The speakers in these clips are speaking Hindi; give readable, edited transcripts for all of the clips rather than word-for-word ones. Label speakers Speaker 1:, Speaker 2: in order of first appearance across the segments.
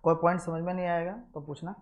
Speaker 1: कोई पॉइंट समझ में नहीं आएगा तो पूछना।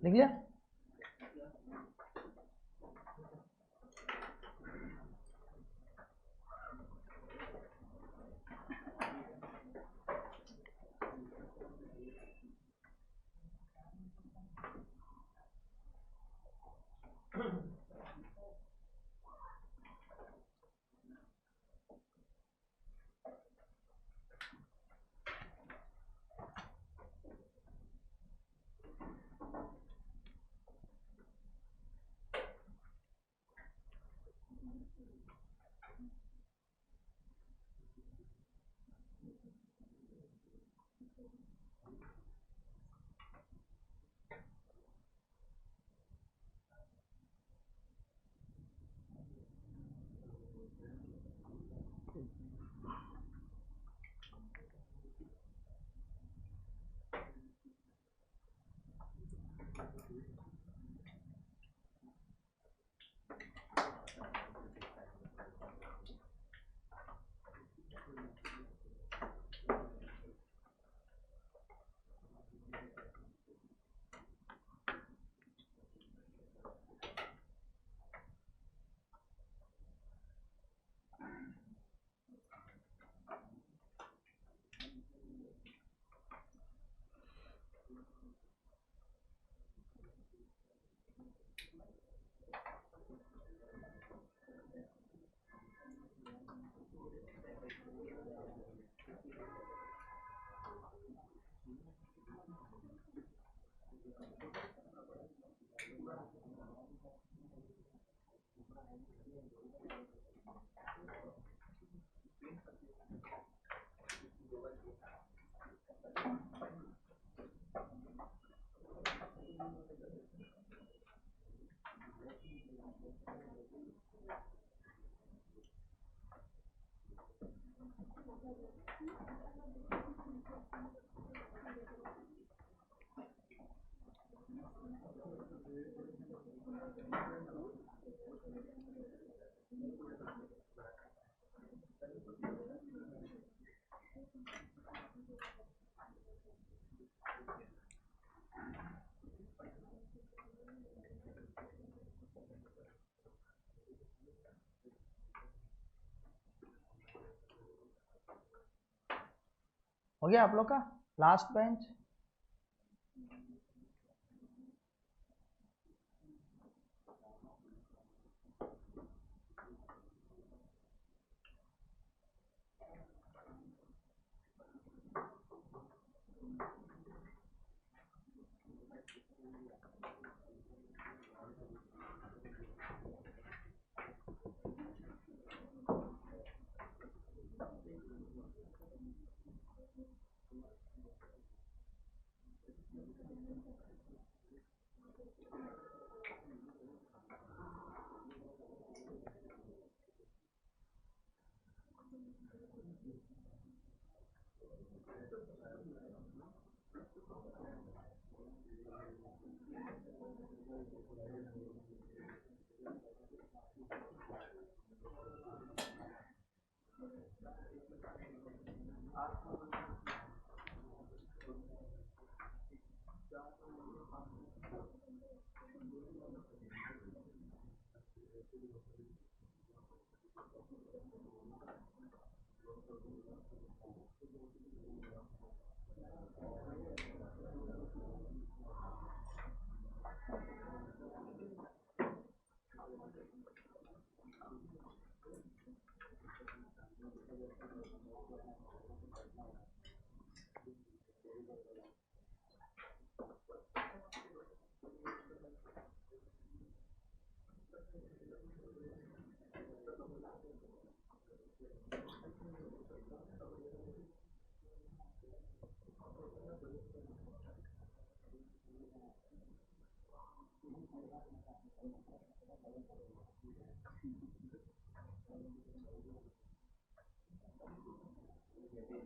Speaker 1: लिख लिया? हो गया आप लोग का लास्ट बेंच?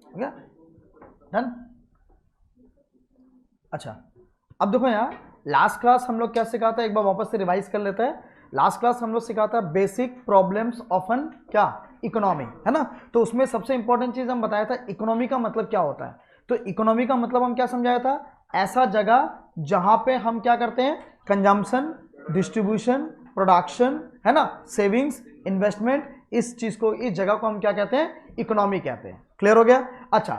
Speaker 1: हो गया डन? अच्छा, अब देखो यहाँ लास्ट क्लास हम लोग क्या सिखा था, एक बार वापस से रिवाइज कर लेते हैं। लास्ट क्लास हम लोग सिखा था बेसिक प्रॉब्लम्स ऑफ एन क्या इकोनॉमी, है ना। तो उसमें सबसे इंपॉर्टेंट चीज हम बताया था इकोनॉमी का मतलब क्या होता है। तो इकोनॉमी का मतलब हम क्या समझाया था, ऐसा जगह जहां पे हम क्या करते हैं, कंजम्पशन, डिस्ट्रीब्यूशन, प्रोडक्शन, है ना, सेविंग्स, इन्वेस्टमेंट, इस चीज को, इस जगह को हम क्या कहते हैं, इकोनॉमी कहते हैं। क्लियर हो गया? अच्छा,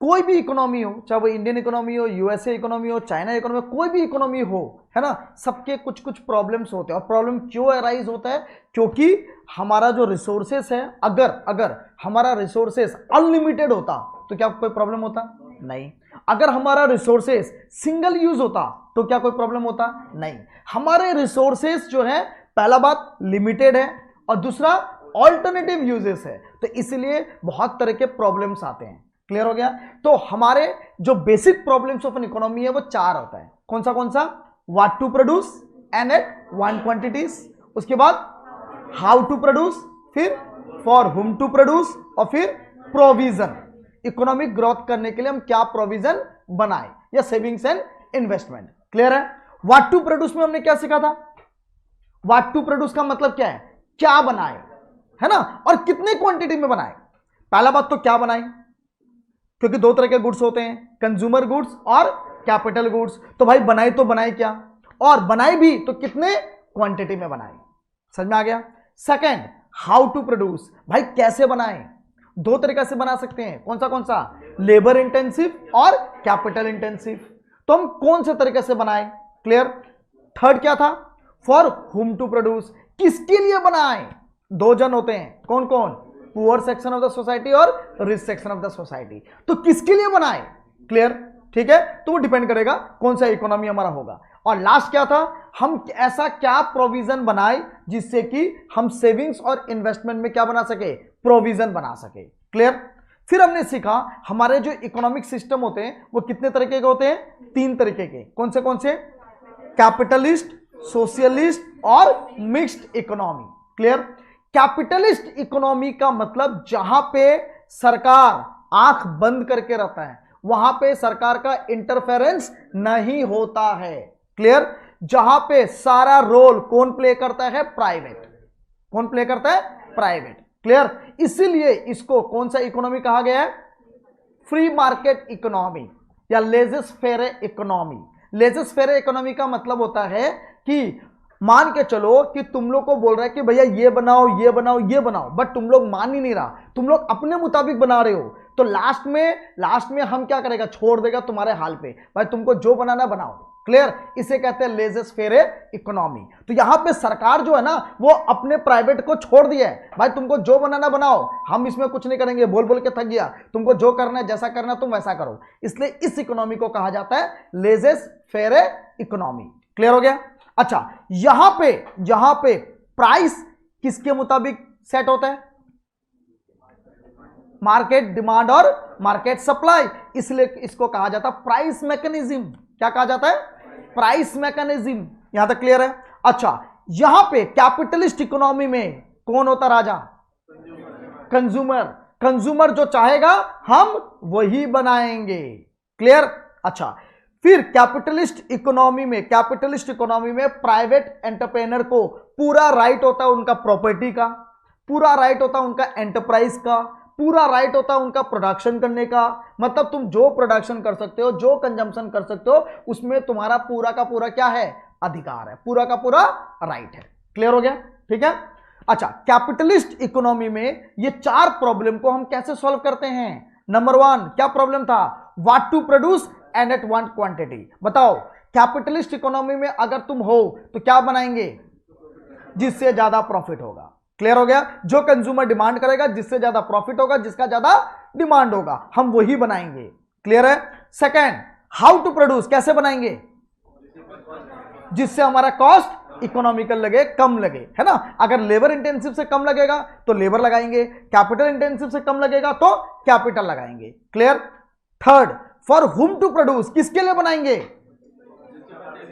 Speaker 1: कोई भी इकोनॉमी हो, चाहे वो इंडियन इकोनॉमी हो, यूएसए इकोनॉमी हो, चाइना इकोनॉमी, कोई भी इकोनॉमी हो, है ना, सबके कुछ कुछ प्रॉब्लम्स होते हैं। और प्रॉब्लम क्यों अराइज होता है? क्योंकि हमारा जो रिसोर्सेस है, अगर हमारा रिसोर्सेस अनलिमिटेड होता तो क्या कोई प्रॉब्लम होता? नहीं। अगर हमारा रिसोर्सेस सिंगल यूज होता तो क्या कोई प्रॉब्लम होता? नहीं। हमारे रिसोर्सेस जो है, पहला बात लिमिटेड है, और दूसरा ऑल्टरनेटिव यूजेस है, तो इसलिए बहुत तरह के प्रॉब्लम्स आते हैं। क्लियर हो गया? तो हमारे जो basic problems of an economy है वो चार होता है। कौन सा? What to produce and at one quantities, उसके बाद हाउ टू प्रोड्यूस, फिर फॉर हुम टू प्रोड्यूस, और फिर प्रोविजन। इकोनॉमिक ग्रोथ करने के लिए हम क्या प्रोविजन बनाए, या सेविंग्स एंड इन्वेस्टमेंट। क्लियर है? व्हाट टू प्रोड्यूस में हमने क्या सीखा था? व्हाट टू प्रोड्यूस का मतलब क्या है, क्या बनाए, है ना, और कितने क्वांटिटी में बनाए। पहला बात तो क्या बनाए, क्योंकि दो तरह के गुड्स होते हैं, कंज्यूमर गुड्स और कैपिटल गुड्स। तो भाई बनाए तो बनाए क्या, और बनाए भी तो कितने क्वांटिटी में बनाए। समझ में आ गया? सेकंड, हाउ टू प्रोड्यूस, भाई कैसे बनाए। दो तरीके से बना सकते हैं, कौन सा? लेबर इंटेंसिव और कैपिटल इंटेंसिव। तो हम कौन से तरीके से बनाए? क्लियर? थर्ड क्या था? फॉर हुम टू प्रोड्यूस, किसके लिए बनाए। दो जन होते हैं, कौन कौन? Poor section of the society और rich section of the society. तो किसके लिए बनाए? क्लियर? ठीक है, तो वो डिपेंड करेगा कौन सा इकोनॉमी हमारा होगा। और लास्ट क्या था, हम ऐसा क्या प्रोविजन बनाए जिससे कि हम सेविंग्स और इन्वेस्टमेंट में क्या बना सके, प्रोविजन बना सके। क्लियर? फिर हमने सीखा हमारे जो इकोनॉमिक सिस्टम होते हैं वो कितने तरीके के होते हैं, तीन तरीके के। कौन से? कैपिटलिस्ट, सोशलिस्ट और mixed economy. Clear? Capitalist economy का मतलब जहां पे सरकार आंख बंद करके रहता है, वहां पे सरकार का इंटरफेरेंस नहीं होता है। क्लियर? जहां पे सारा रोल कौन प्ले करता है, प्राइवेट। कौन प्ले करता है? प्राइवेट। क्लियर? इसीलिए इसको कौन सा इकोनॉमी कहा गया है, फ्री मार्केट इकोनॉमी या लेजेस फेरे इकोनॉमी। लेजेस फेरे इकोनॉमी का मतलब होता है कि मान के चलो कि तुम लोग को बोल रहा है कि भैया ये बनाओ, ये बनाओ, ये बनाओ, बट तुम लोग मान ही नहीं रहा, तुम लोग अपने मुताबिक बना रहे हो, तो लास्ट में हम क्या करेगा, छोड़ देगा तुम्हारे हाल पे, भाई तुमको जो बनाना बनाओ। क्लियर, इसे कहते हैं लेजेस फेयर इकोनॉमी। तो यहां पे सरकार जो है ना वो अपने प्राइवेट को छोड़ दिया है, भाई तुमको जो बनाना बनाओ, हम इसमें कुछ नहीं करेंगे, बोल बोल के थक गया, तुमको जो करना है जैसा करना है तुम वैसा करो। इसलिए इस इकोनॉमी को कहा जाता है लेजेस फेयर इकोनॉमी। क्लियर हो गया। अच्छा, यहां पे प्राइस किसके मुताबिक सेट होता है, मार्केट डिमांड और मार्केट सप्लाई, इसलिए इसको कहा जाता है प्राइस मैकेनिज्म। क्या कहा जाता है, प्राइस मैकेनिज्म। यहां तक क्लियर है। अच्छा, यहां पे कैपिटलिस्ट इकोनॉमी में कौन होता राजा, कंज्यूमर। कंज्यूमर जो चाहेगा हम वही बनाएंगे। क्लियर। अच्छा, फिर कैपिटलिस्ट इकोनॉमी में प्राइवेट एंटरप्रेन्योर को पूरा राइट होता है उनका प्रॉपर्टी का, पूरा राइट होता है उनका एंटरप्राइज का, पूरा राइट होता है उनका प्रोडक्शन करने का। मतलब तुम जो प्रोडक्शन कर सकते हो, जो कंजम्पशन कर सकते हो, उसमें तुम्हारा पूरा का पूरा क्या है, अधिकार है, पूरा का पूरा राइट है। क्लियर हो गया। ठीक है। अच्छा, कैपिटलिस्ट इकोनॉमी में ये 4 प्रॉब्लम को हम कैसे सॉल्व करते हैं। नंबर 1 क्या प्रॉब्लम था, what to produce and at what quantity. बताओ, कैपिटलिस्ट इकोनॉमी में अगर तुम हो तो क्या बनाएंगे, जिससे ज्यादा प्रॉफिट होगा। क्लियर हो गया। जो कंज्यूमर डिमांड करेगा, जिससे ज्यादा प्रॉफिट होगा, जिसका ज्यादा डिमांड होगा, हम वही बनाएंगे। क्लियर है। सेकेंड, हाउ टू प्रोड्यूस, कैसे बनाएंगे, जिससे हमारा कॉस्ट इकोनॉमिकल लगे, कम लगे, है ना। अगर लेबर इंटेंसिव से कम लगेगा तो लेबर लगाएंगे, कैपिटल इंटेंसिव से कम लगेगा तो कैपिटल लगाएंगे। Clear. Third, for whom to produce, किसके लिए बनाएंगे,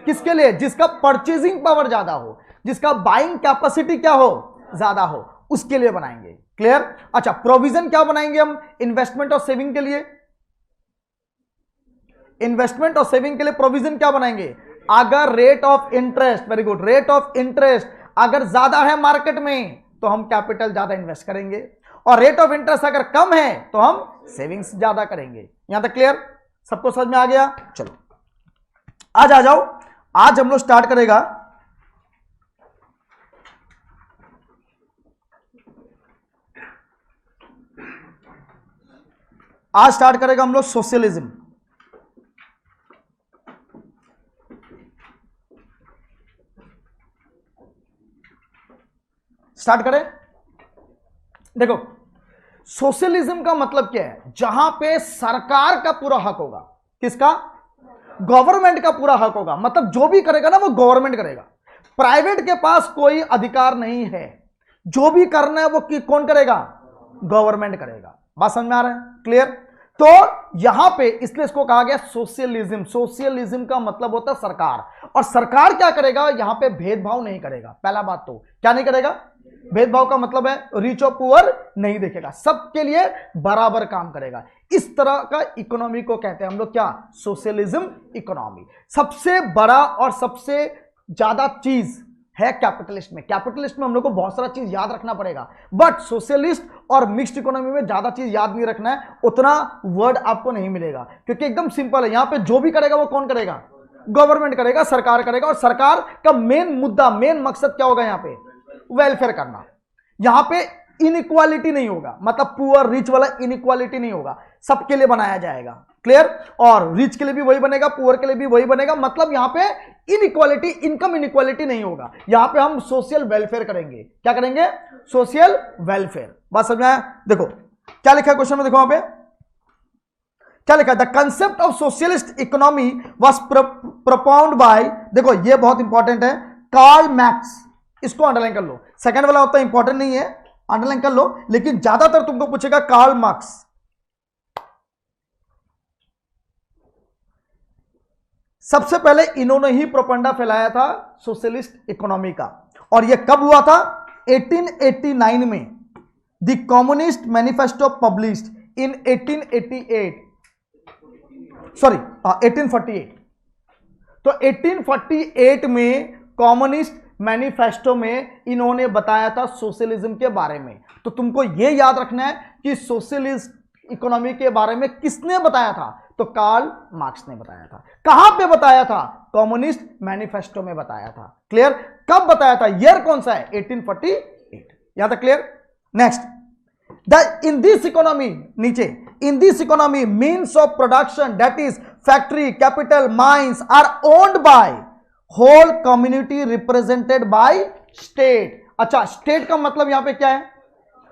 Speaker 1: किसके लिए, जिसका परचेजिंग पावर ज्यादा हो, जिसका बाइंग कैपेसिटी क्या हो, ज्यादा हो, उसके लिए बनाएंगे। क्लियर। अच्छा, प्रोविजन क्या बनाएंगे हम, इन्वेस्टमेंट और सेविंग के लिए, इन्वेस्टमेंट और सेविंग के लिए प्रोविजन क्या बनाएंगे, अगर rate of interest, very good, rate of interest अगर ज्यादा है मार्केट में तो हम कैपिटल ज्यादा इन्वेस्ट करेंगे, और रेट ऑफ इंटरेस्ट अगर कम है तो हम सेविंग्स ज्यादा करेंगे। यहां तक क्लियर, सबको समझ में आ गया। चलो आज आ जाओ, आज हम लोग स्टार्ट करेगा हम लोग सोशलिज्म। स्टार्ट करें। देखो, सोशलिज्म का मतलब क्या है, जहां पे सरकार का पूरा हक होगा, किसका, गवर्नमेंट का पूरा हक होगा। मतलब जो भी करेगा ना वो गवर्नमेंट करेगा, प्राइवेट के पास कोई अधिकार नहीं है, जो भी करना है वो कौन करेगा, गवर्नमेंट करेगा। बात समझ में आ रहा है। क्लियर। तो यहां पे इसलिए इसको कहा गया सोशलिज्म। सोशलिज्म का मतलब होता है सरकार, और सरकार क्या करेगा, यहां पे भेदभाव नहीं करेगा। पहला बात तो क्या नहीं करेगा, भेदभाव का मतलब है रिच और पुअर नहीं देखेगा, सबके लिए बराबर काम करेगा। इस तरह का इकोनॉमी को कहते हैं हम लोग क्या, सोशलिज्म इकोनॉमी। सबसे बड़ा और सबसे ज्यादा चीज है कैपिटलिस्ट में। कैपिटलिस्ट में हम लोग को बहुत सारा चीज याद रखना पड़ेगा, बट सोशलिस्ट और मिक्स्ड इकोनॉमी में ज्यादा चीज याद नहीं रखना है, उतना वर्ड आपको नहीं मिलेगा, क्योंकि एकदम सिंपल है। यहां पे जो भी करेगा वो कौन करेगा, गवर्नमेंट करेगा, सरकार करेगा, और सरकार का मेन मुद्दा, मेन मकसद क्या होगा, यहां पे वेलफेयर करना। यहां पे इनइक्वालिटी नहीं होगा, मतलब पुअर रिच वाला इनइक्वालिटी नहीं होगा, सबके लिए बनाया जाएगा। क्लियर। और रिच के लिए भी वही बनेगा, पुअर के लिए भी वही बनेगा, मतलब यहां पे इनइक्वालिटी, इनकम इनइक्वालिटी नहीं होगा। यहां पे हम सोशल वेलफेयर करेंगे। क्या करेंगे, सोशल वेलफेयर। बात समझ में आया। देखो क्या लिखा है क्वेश्चन में, देखो वहां पे क्या लिखा है, the concept of socialist economy was propounded by, देखो ये बहुत इंपॉर्टेंट है, कार्ल मैक्स। इसको अंडरलाइन कर लो, सेकंड वाला होता है इंपॉर्टेंट नहीं है, अंडरलाइन कर लो, लेकिन ज्यादातर तुमको पूछेगा कार्ल मार्क्स। सबसे पहले इन्होंने ही प्रोपेगेंडा फैलाया था सोशलिस्ट इकोनॉमी का, और यह कब हुआ था, 1889 में। The communist manifesto published in 1848, sorry 1848। तो 1848 में कम्युनिस्ट मैनिफेस्टो में इन्होंने बताया था सोशलिज्म के बारे में। तो तुमको यह याद रखना है कि सोशलिस्ट इकोनॉमी के बारे में किसने बताया था, तो कार्ल मार्क्स ने बताया था। कहां पे बताया था, कम्युनिस्ट मैनिफेस्टो में बताया था। क्लियर। कब बताया था, ईयर कौन सा है, 1848। यहां तक clear. Next, in this economy, नीचे, in this economy means of production that is factory, capital, mines are owned by whole community represented by state. अच्छा, स्टेट का मतलब यहां पे क्या है?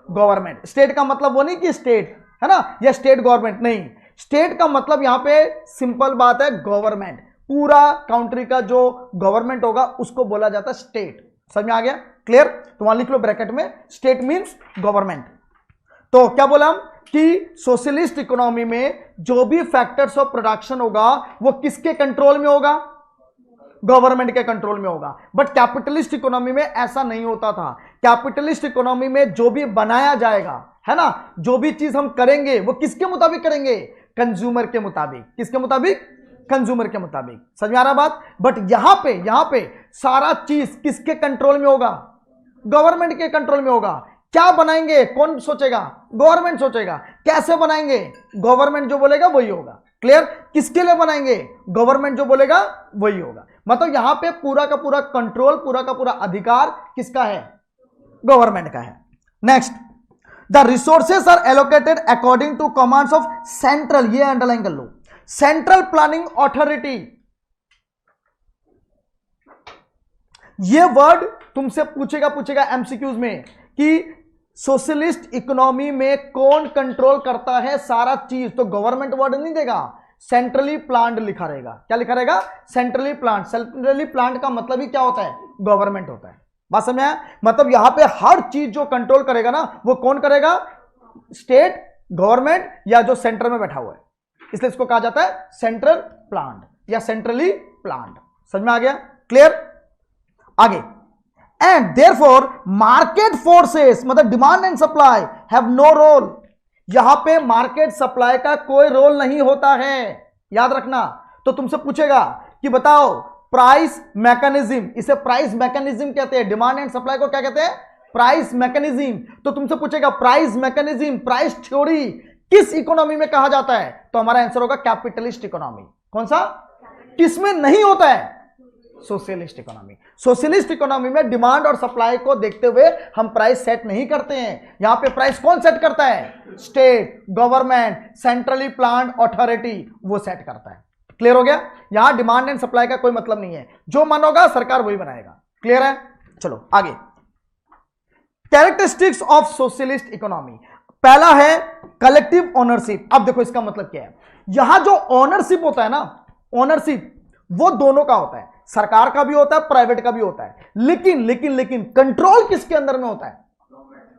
Speaker 1: गवर्नमेंट। स्टेट का मतलब वो नहीं कि स्टेट है ना, या स्टेट गवर्नमेंट नहीं, स्टेट का मतलब यहां पे सिंपल बात है गवर्नमेंट। पूरा कंट्री का जो गवर्नमेंट होगा उसको बोला जाता है स्टेट। समझ में आ गया? क्लियर? तो वहां लिख लो ब्रैकेट में, स्टेट मींस गवर्नमेंट। तो क्या बोला हम कि सोशलिस्ट इकोनॉमी में जो भी फैक्टर्स ऑफ प्रोडक्शन होगा वो किसके कंट्रोल में होगा? गवर्नमेंट के कंट्रोल में होगा। बट कैपिटलिस्ट इकोनॉमी में ऐसा नहीं होता था। कैपिटलिस्ट इकोनॉमी में जो भी बनाया जाएगा है ना, जो भी चीज हम करेंगे वो किसके मुताबिक करेंगे? कंज्यूमर के मुताबिक। किसके मुताबिक? कंज्यूमर के मुताबिक। समझ में आ रहा बात? बट यहां पे सारा चीज किसके कंट्रोल में होगा? गवर्नमेंट के कंट्रोल में होगा। क्या बनाएंगे कौन सोचेगा? गवर्नमेंट सोचेगा। कैसे बनाएंगे? गवर्नमेंट जो बोलेगा वही होगा। क्लियर? किसके लिए बनाएंगे? गवर्नमेंट जो बोलेगा वही होगा। मतलब यहां पे पूरा का पूरा कंट्रोल, पूरा का पूरा अधिकार किसका है? गवर्नमेंट का है। Next, the resources are allocated according to commands of central, ये अंडरलाइन कर लो, सेंट्रल प्लानिंग अथॉरिटी। ये वर्ड तुमसे पूछेगा एमसीक्यूज में कि सोशलिस्ट इकोनॉमी में कौन कंट्रोल करता है सारा चीज, तो गवर्नमेंट वर्ड नहीं देगा, सेंट्रली प्लान्ड लिखा रहेगा। क्या लिखा रहेगा? Centrally planned. सेंट्रली प्लान्ड का मतलब ही क्या होता है? गवर्नमेंट होता है। बात समझ आया? मतलब यहां पे हर चीज जो कंट्रोल करेगा ना वो कौन करेगा? स्टेट, गवर्नमेंट, या जो सेंटर में बैठा हुआ है। इसलिए इसको कहा जाता है सेंट्रल प्लान्ड या सेंट्रली प्लान्ड। समझ में आ गया? क्लियर? आगे, एंड देयरफॉर मार्केट फोर्सेस मतलब demand and supply have no role. यहां पे मार्केट सप्लाई का कोई रोल नहीं होता है, याद रखना। तो तुमसे पूछेगा कि बताओ प्राइस मैकेनिज्म, इसे प्राइस मैकेनिज्म कहते हैं। डिमांड एंड सप्लाई को क्या कहते हैं? Price mechanism. तो तुमसे पूछेगा प्राइस मैकेनिज्म, प्राइस थ्योरी किस इकोनॉमी में कहा जाता है? तो हमारा आंसर होगा कैपिटलिस्ट इकोनॉमी। कौन सा? किसमें नहीं होता है? Socialist economy. सोशलिस्ट इकोनॉमी में डिमांड और सप्लाई को देखते हुए हम प्राइस सेट नहीं करते हैं। यहां पे प्राइस कौन सेट करता है? State, government, centrally planned authority, वो सेट करता है। क्लियर हो गया? यहां डिमांड एंड सप्लाई का कोई मतलब नहीं है, जो मन होगा सरकार वही बनाएगा। क्लियर है? चलो आगे, कैरेक्टरिस्टिक्स ऑफ सोशलिस्ट इकोनॉमी। पहला है कलेक्टिव ओनरशिप। अब देखो इसका मतलब क्या है। यहां जो ओनरशिप होता है ना, ओनरशिप वो दोनों का होता है, सरकार का भी होता है, प्राइवेट का भी होता है। लेकिन कंट्रोल किसके अंदर में होता है?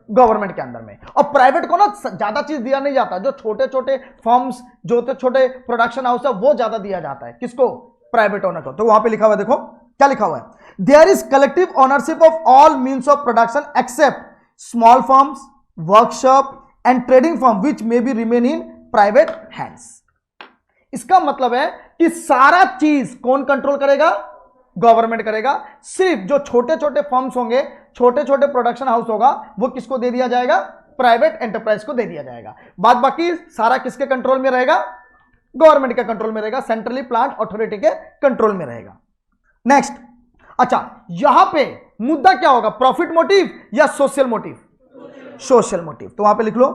Speaker 1: गवर्नमेंट के अंदर में। और प्राइवेट को ना ज्यादा चीज दिया नहीं जाता। जो छोटे छोटे फर्म्स, जो छोटे प्रोडक्शन हाउस है, वो ज्यादा दिया जाता है। किसको? प्राइवेट ओनर को। तो वहां पे लिखा हुआ है, देखो क्या लिखा हुआ है, there is collective ownership of all means of production except small firms, workshop and trading firm which may be remain in private hands. इसका मतलब है कि सारा चीज कौन कंट्रोल करेगा? गवर्नमेंट करेगा। सिर्फ जो छोटे छोटे फर्म्स होंगे, छोटे छोटे प्रोडक्शन हाउस होगा, वो किसको दे दिया जाएगा? प्राइवेट एंटरप्राइज को दे दिया जाएगा। बाद बाकी सारा किसके कंट्रोल में रहेगा? गवर्नमेंट के कंट्रोल में रहेगा, सेंट्रली प्लान्ड अथॉरिटी के कंट्रोल में रहेगा। नेक्स्ट, अच्छा यहां पे मुद्दा क्या होगा? प्रॉफिट मोटिव या सोशल मोटिव? Social motive. तो वहां पे लिख लो,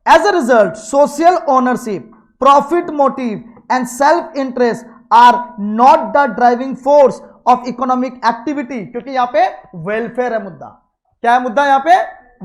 Speaker 1: as a result social ownership, profit motive and self interest are not the driving force of economic activity. क्योंकि यहां पे वेलफेयर है मुद्दा। क्या है मुद्दा? यहां पे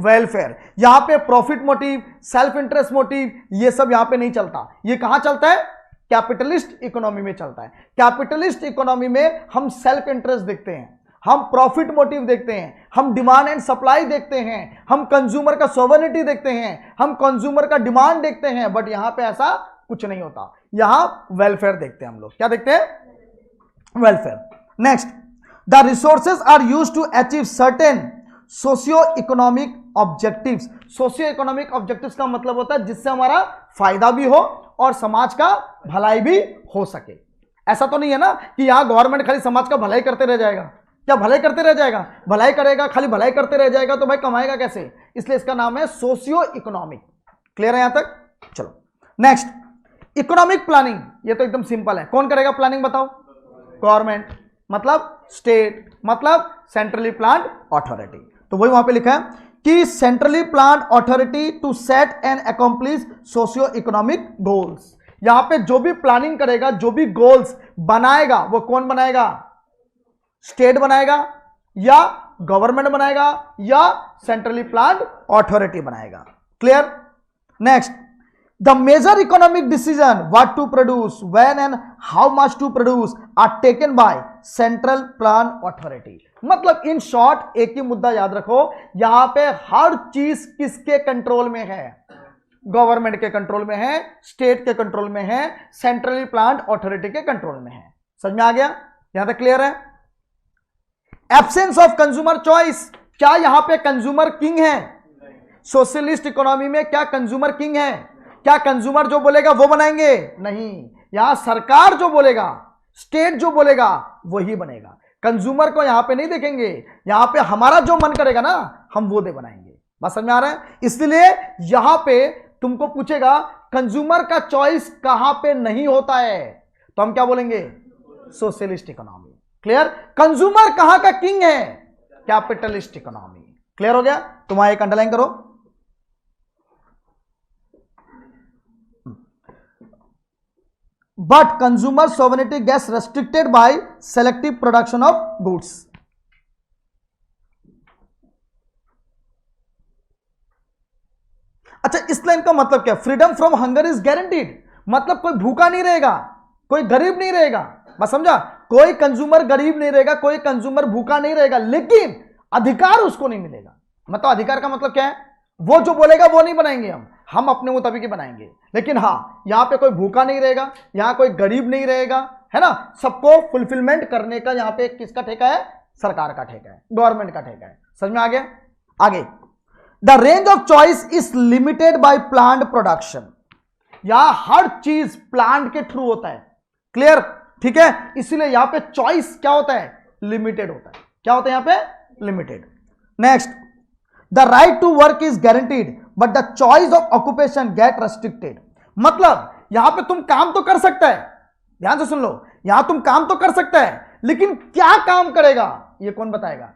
Speaker 1: वेलफेयर। यहां पे profit motive, self interest motive, ये सब यहां पे नहीं चलता। ये कहां चलता है? कैपिटलिस्ट इकोनॉमी में चलता है। कैपिटलिस्ट इकोनॉमी में हम सेल्फ इंटरेस्ट देखते हैं, हम प्रॉफिट मोटिव देखते हैं, हम डिमांड एंड सप्लाई देखते हैं, हम कंज्यूमर का सोवरेनिटी देखते हैं, हम कंज्यूमर का डिमांड देखते हैं। बट यहां पे ऐसा कुछ नहीं होता। यहां वेलफेयर देखते हैं हम लोग। क्या देखते हैं? Welfare. Next, the resources are used to achieve certain socio economic objectives. Socio economic objectives का मतलब होता है जिससे हमारा फायदा भी हो और समाज का भलाई भी हो सके। ऐसा तो नहीं है ना कि यहां गवर्नमेंट खाली समाज का भलाई करते रह जाएगा। क्या भलाई करते रह जाएगा? भलाई करेगा, खाली भलाई करते रह जाएगा तो भाई कमाएगा कैसे? इसलिए इसका नाम है सोशियो इकोनॉमिक। क्लियर है यहां तक? चलो नेक्स्ट, इकोनॉमिक प्लानिंग। ये तो एकदम सिंपल है। कौन करेगा प्लानिंग बताओ? गवर्नमेंट, मतलब स्टेट, मतलब सेंट्रली प्लान्ड अथॉरिटी। तो वही वहां पे लिखा है कि centrally plan authority to set and accomplish socio economic goals. यहां पे जो भी प्लानिंग करेगा, जो भी गोल्स बनाएगा, वो कौन बनाएगा? स्टेट बनाएगा या गवर्नमेंट बनाएगा या सेंट्रली प्लान्ड अथॉरिटी बनाएगा। Clear? Next, the major economic decision what to produce, when and how much to produce are taken by central plan authority. मतलब इन शॉर्ट एक ही मुद्दा याद रखो, यहां पे हर चीज किसके कंट्रोल में है? गवर्नमेंट के कंट्रोल में है, स्टेट के कंट्रोल में है, सेंट्रली प्लान्ड अथॉरिटी के कंट्रोल में है। समझ में आ गया? यहां तक क्लियर है? एब्सेंस ऑफ कंज्यूमर चॉइस, क्या यहां पे कंज्यूमर किंग है? सोशलिस्ट इकोनॉमी में क्या कंज्यूमर किंग है? क्या कंज्यूमर जो बोलेगा वो बनाएंगे? नहीं, यहां सरकार जो बोलेगा, स्टेट जो बोलेगा वही बनेगा। कंज्यूमर को यहां पे नहीं देखेंगे, यहां पे हमारा जो मन करेगा ना हम वो दे बनाएंगे। बात समझ में आ रहा है? इसलिए यहां पे तुमको पूछेगा कंज्यूमर का चॉइस कहां पे नहीं होता है, तो हम क्या बोलेंगे? Socialist economy. क्लियर? कंज्यूमर कहां का किंग है? Capitalist economy. क्लियर हो गया? तुम एक अंडरलाइन करो। But consumer sovereignty gets restricted by selective production of goods. अच्छा, इस लाइन का मतलब क्या? Freedom from hunger is guaranteed, मतलब कोई भूखा नहीं रहेगा, कोई गरीब नहीं रहेगा। बस समझा? कोई कंज्यूमर गरीब नहीं रहेगा, कोई कंज्यूमर भूखा नहीं रहेगा, लेकिन अधिकार उसको नहीं मिलेगा। मतलब अधिकार का मतलब क्या है? वो जो बोलेगा वो नहीं बनाएंगे हम अपने मुताबिक ही बनाएंगे। लेकिन हां, यहां पे कोई भूखा नहीं रहेगा, यहां कोई गरीब नहीं रहेगा, है ना? सबको फुलफिलमेंट करने का यहां पे किसका ठेका है? सरकार का ठेका है, गवर्नमेंट का ठेका है। समझ में आ गया? आगे, the range of choice is limited by planned production. यहां हर चीज प्लांट के थ्रू होता है। क्लियर? ठीक है, इसीलिए यहां पे चॉइस क्या होता है? लिमिटेड होता है। क्या होता है यहां पे? Limited. Next, the right to work is guaranteed but the choice of occupation get restricted. मतलब यहां पे तुम काम तो कर सकता है, ध्यान से सुन लो, यहां तुम काम तो कर सकता है, लेकिन क्या काम करेगा ये कौन बताएगा?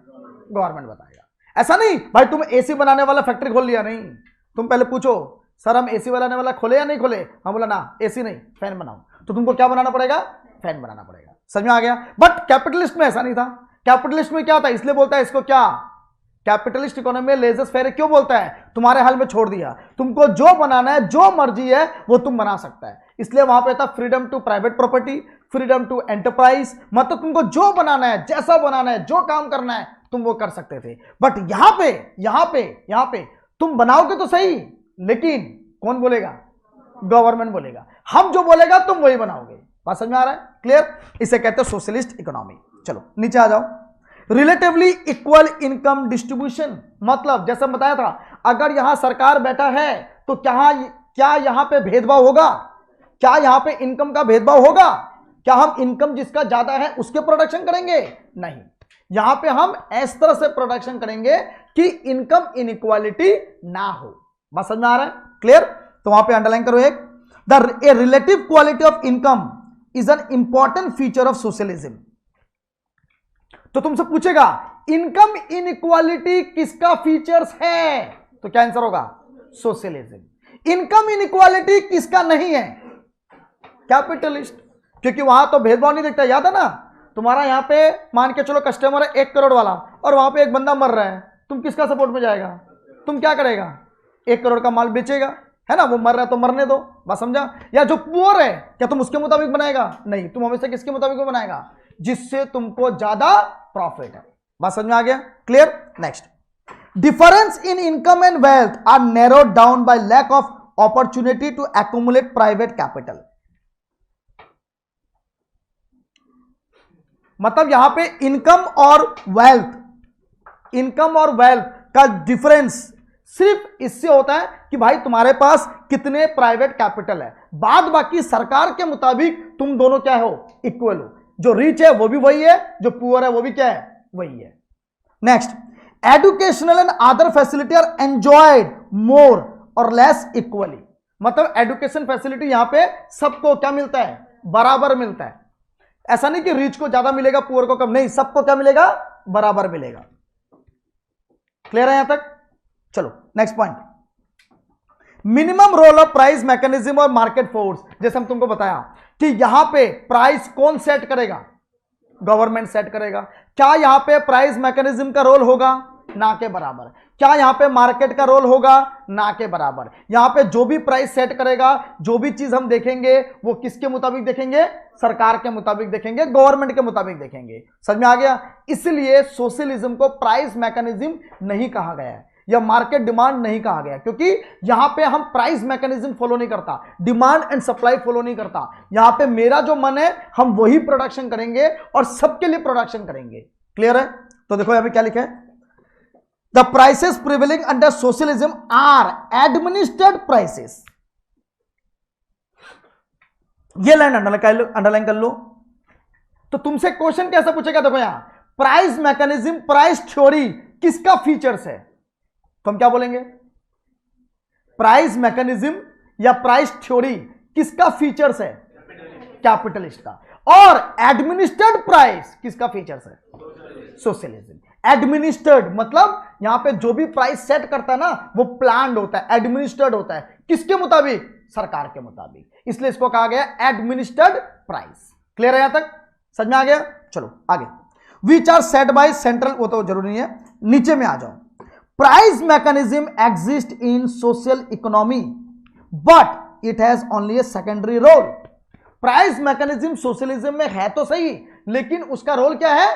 Speaker 1: गवर्नमेंट बताएगा। ऐसा नहीं भाई तुम एसी बनाने वाला फैक्ट्री खोल लिया, नहीं, तुम पहले पूछो सर हम एसी बनाने वाला खोले या नहीं खोले? हम बोला ना एसी नहीं, फैन बनाओ। तो तुमको क्या बनाना पड़ेगा? फैन बनाना पड़ेगा। समझ में आ गया? बट कैपिटलिस्ट में ऐसा नहीं था। कैपिटलिस्ट में क्या था? इसलिए बोलता है इसको क्या? कैपिटलिस्ट इकोनॉमी में लेजर्स फेयर क्यों बोलता है? तुम्हारे हाल में छोड़ दिया, तुमको जो बनाना है, जो मर्जी है वो तुम बना सकता है। इसलिए वहां पे था freedom to private property, freedom to enterprise. मतलब तुमको जो बनाना है, जैसा बनाना है, जो काम करना है तुम वो कर सकते थे। बट यहां पे तुम बनाओगे तो सही, लेकिन कौन बोलेगा? गवर्नमेंट बोलेगा। हम जो बोलेगा तुम वही बनाओगे। बात समझ में आ रहा है? क्लियर? इसे कहते हैं सोशलिस्ट इकोनॉमी। चलो नीचे आ जाओ। रिलेटिवली इक्वल इनकम डिस्ट्रीब्यूशन, मतलब जैसे बताया था, अगर यहां सरकार बैठा है तो क्या यहां पे भेदभाव होगा? क्या यहां पे इनकम का भेदभाव होगा? क्या हम इनकम जिसका ज्यादा है उसके प्रोडक्शन करेंगे? नहीं, यहां पे हम इस तरह से प्रोडक्शन करेंगे कि इनकम इनइक्वालिटी ना हो। बात समझ में आ रहा है? क्लियर? तो वहां पे अंडरलाइन करो एक, the relative quality of income is an important feature of socialism. तो तुमसे पूछेगा इनकम इनइक्वालिटी किसका फीचर्स है? तो क्या आंसर होगा? सोशलिज्म। इनकम इनइक्वालिटी किसका नहीं है? कैपिटलिस्ट, क्योंकि वहां तो भेदभाव नहीं देखता। याद है ना, तुम्हारा यहां पे मान के चलो कस्टमर है 1 करोड़ वाला और वहां पे एक बंदा मर रहा है, तुम किसका सपोर्ट में जाएगा? तुम क्या करेगा? 1 करोड़ का माल बेचेगा, है ना? वो मर रहा है तो मरने दो। बात समझा? या जो पुअर है क्या तुम उसके मुताबिक बनाएगा? नहीं, तुम हमेशा किसके मुताबिक बनाएगा? जिससे तुमको ज्यादा प्रॉफिट है। बात समझ में आ गया? Clear? Next, difference in income and wealth are narrowed down by lack of opportunity to accumulate private capital. मतलब यहां पे इनकम और वेल्थ का डिफरेंस सिर्फ इससे होता है कि भाई तुम्हारे पास कितने प्राइवेट कैपिटल है। बाद बाकी सरकार के मुताबिक तुम दोनों क्या हो? इक्वल हो। जो रिच है वो भी वही है, जो पुअर है वो भी क्या है? वही है। Next, educational and other facility are enjoyed more or less equally. मतलब एजुकेशन फैसिलिटी यहां पे सबको क्या मिलता है? बराबर मिलता है। ऐसा नहीं कि रिच को ज्यादा मिलेगा पुअर को कम, नहीं, सबको क्या मिलेगा? बराबर मिलेगा। क्लियर है यहां तक? चलो next point, minimum role of price mechanism और मार्केट फोर्स। जैसे हम तुमको बताया कि यहां पे प्राइस कौन सेट करेगा, गवर्नमेंट सेट करेगा। क्या यहां पे प्राइस मैकेनिज्म का रोल होगा, ना के बराबर। क्या यहां पे मार्केट का रोल होगा, ना के बराबर। यहां पे जो भी प्राइस सेट करेगा, जो भी चीज हम देखेंगे वो किसके मुताबिक देखेंगे, सरकार के मुताबिक देखेंगे, गवर्नमेंट के मुताबिक देखेंगे। समझ में आ गया। इसलिए सोशलिज्म को प्राइस मैकेनिज्म नहीं कहा गया है या मार्केट डिमांड नहीं कहा गया, क्योंकि यहां पे हम प्राइस मैकेनिज्म फॉलो नहीं करता, डिमांड एंड सप्लाई फॉलो नहीं करता। यहां पे मेरा जो मन है हम वही प्रोडक्शन करेंगे और सबके लिए प्रोडक्शन करेंगे। क्लियर है। तो देखो यहां पे क्या लिखा है, the prices prevailing under socialism are administered prices. ये लाइन अंडरलाइन कर लो। तो तुमसे क्वेश्चन कैसे पूछेगा, देखो यहां प्राइस मैकेनिज्म, प्राइस थ्योरी किसका फीचर्स है, तो हम क्या बोलेंगे, प्राइस मैकेनिज्म या प्राइस थ्योरी किसका फीचर्स है, कैपिटलिस्ट का। और एडमिनिस्ट्रेड प्राइस किसका फीचर्स है, सोशलिज्म। एडमिनिस्ट्रेड मतलब यहां पे जो भी प्राइस सेट करता है ना वो प्लान्ड होता है, एडमिनिस्ट्रेड होता है, किसके मुताबिक, सरकार के मुताबिक। इसलिए इसको कहा गया एडमिनिस्ट्रेड प्राइस। क्लियर है यहां तक, समझ में आ गया। चलो आगे, which are set by central, वो तो जरूरी नहीं है, नीचे में आ जाओ। Price mechanism exist in social economy but it has only a secondary role. Price mechanism socialism में है तो सही, लेकिन उसका रोल क्या है,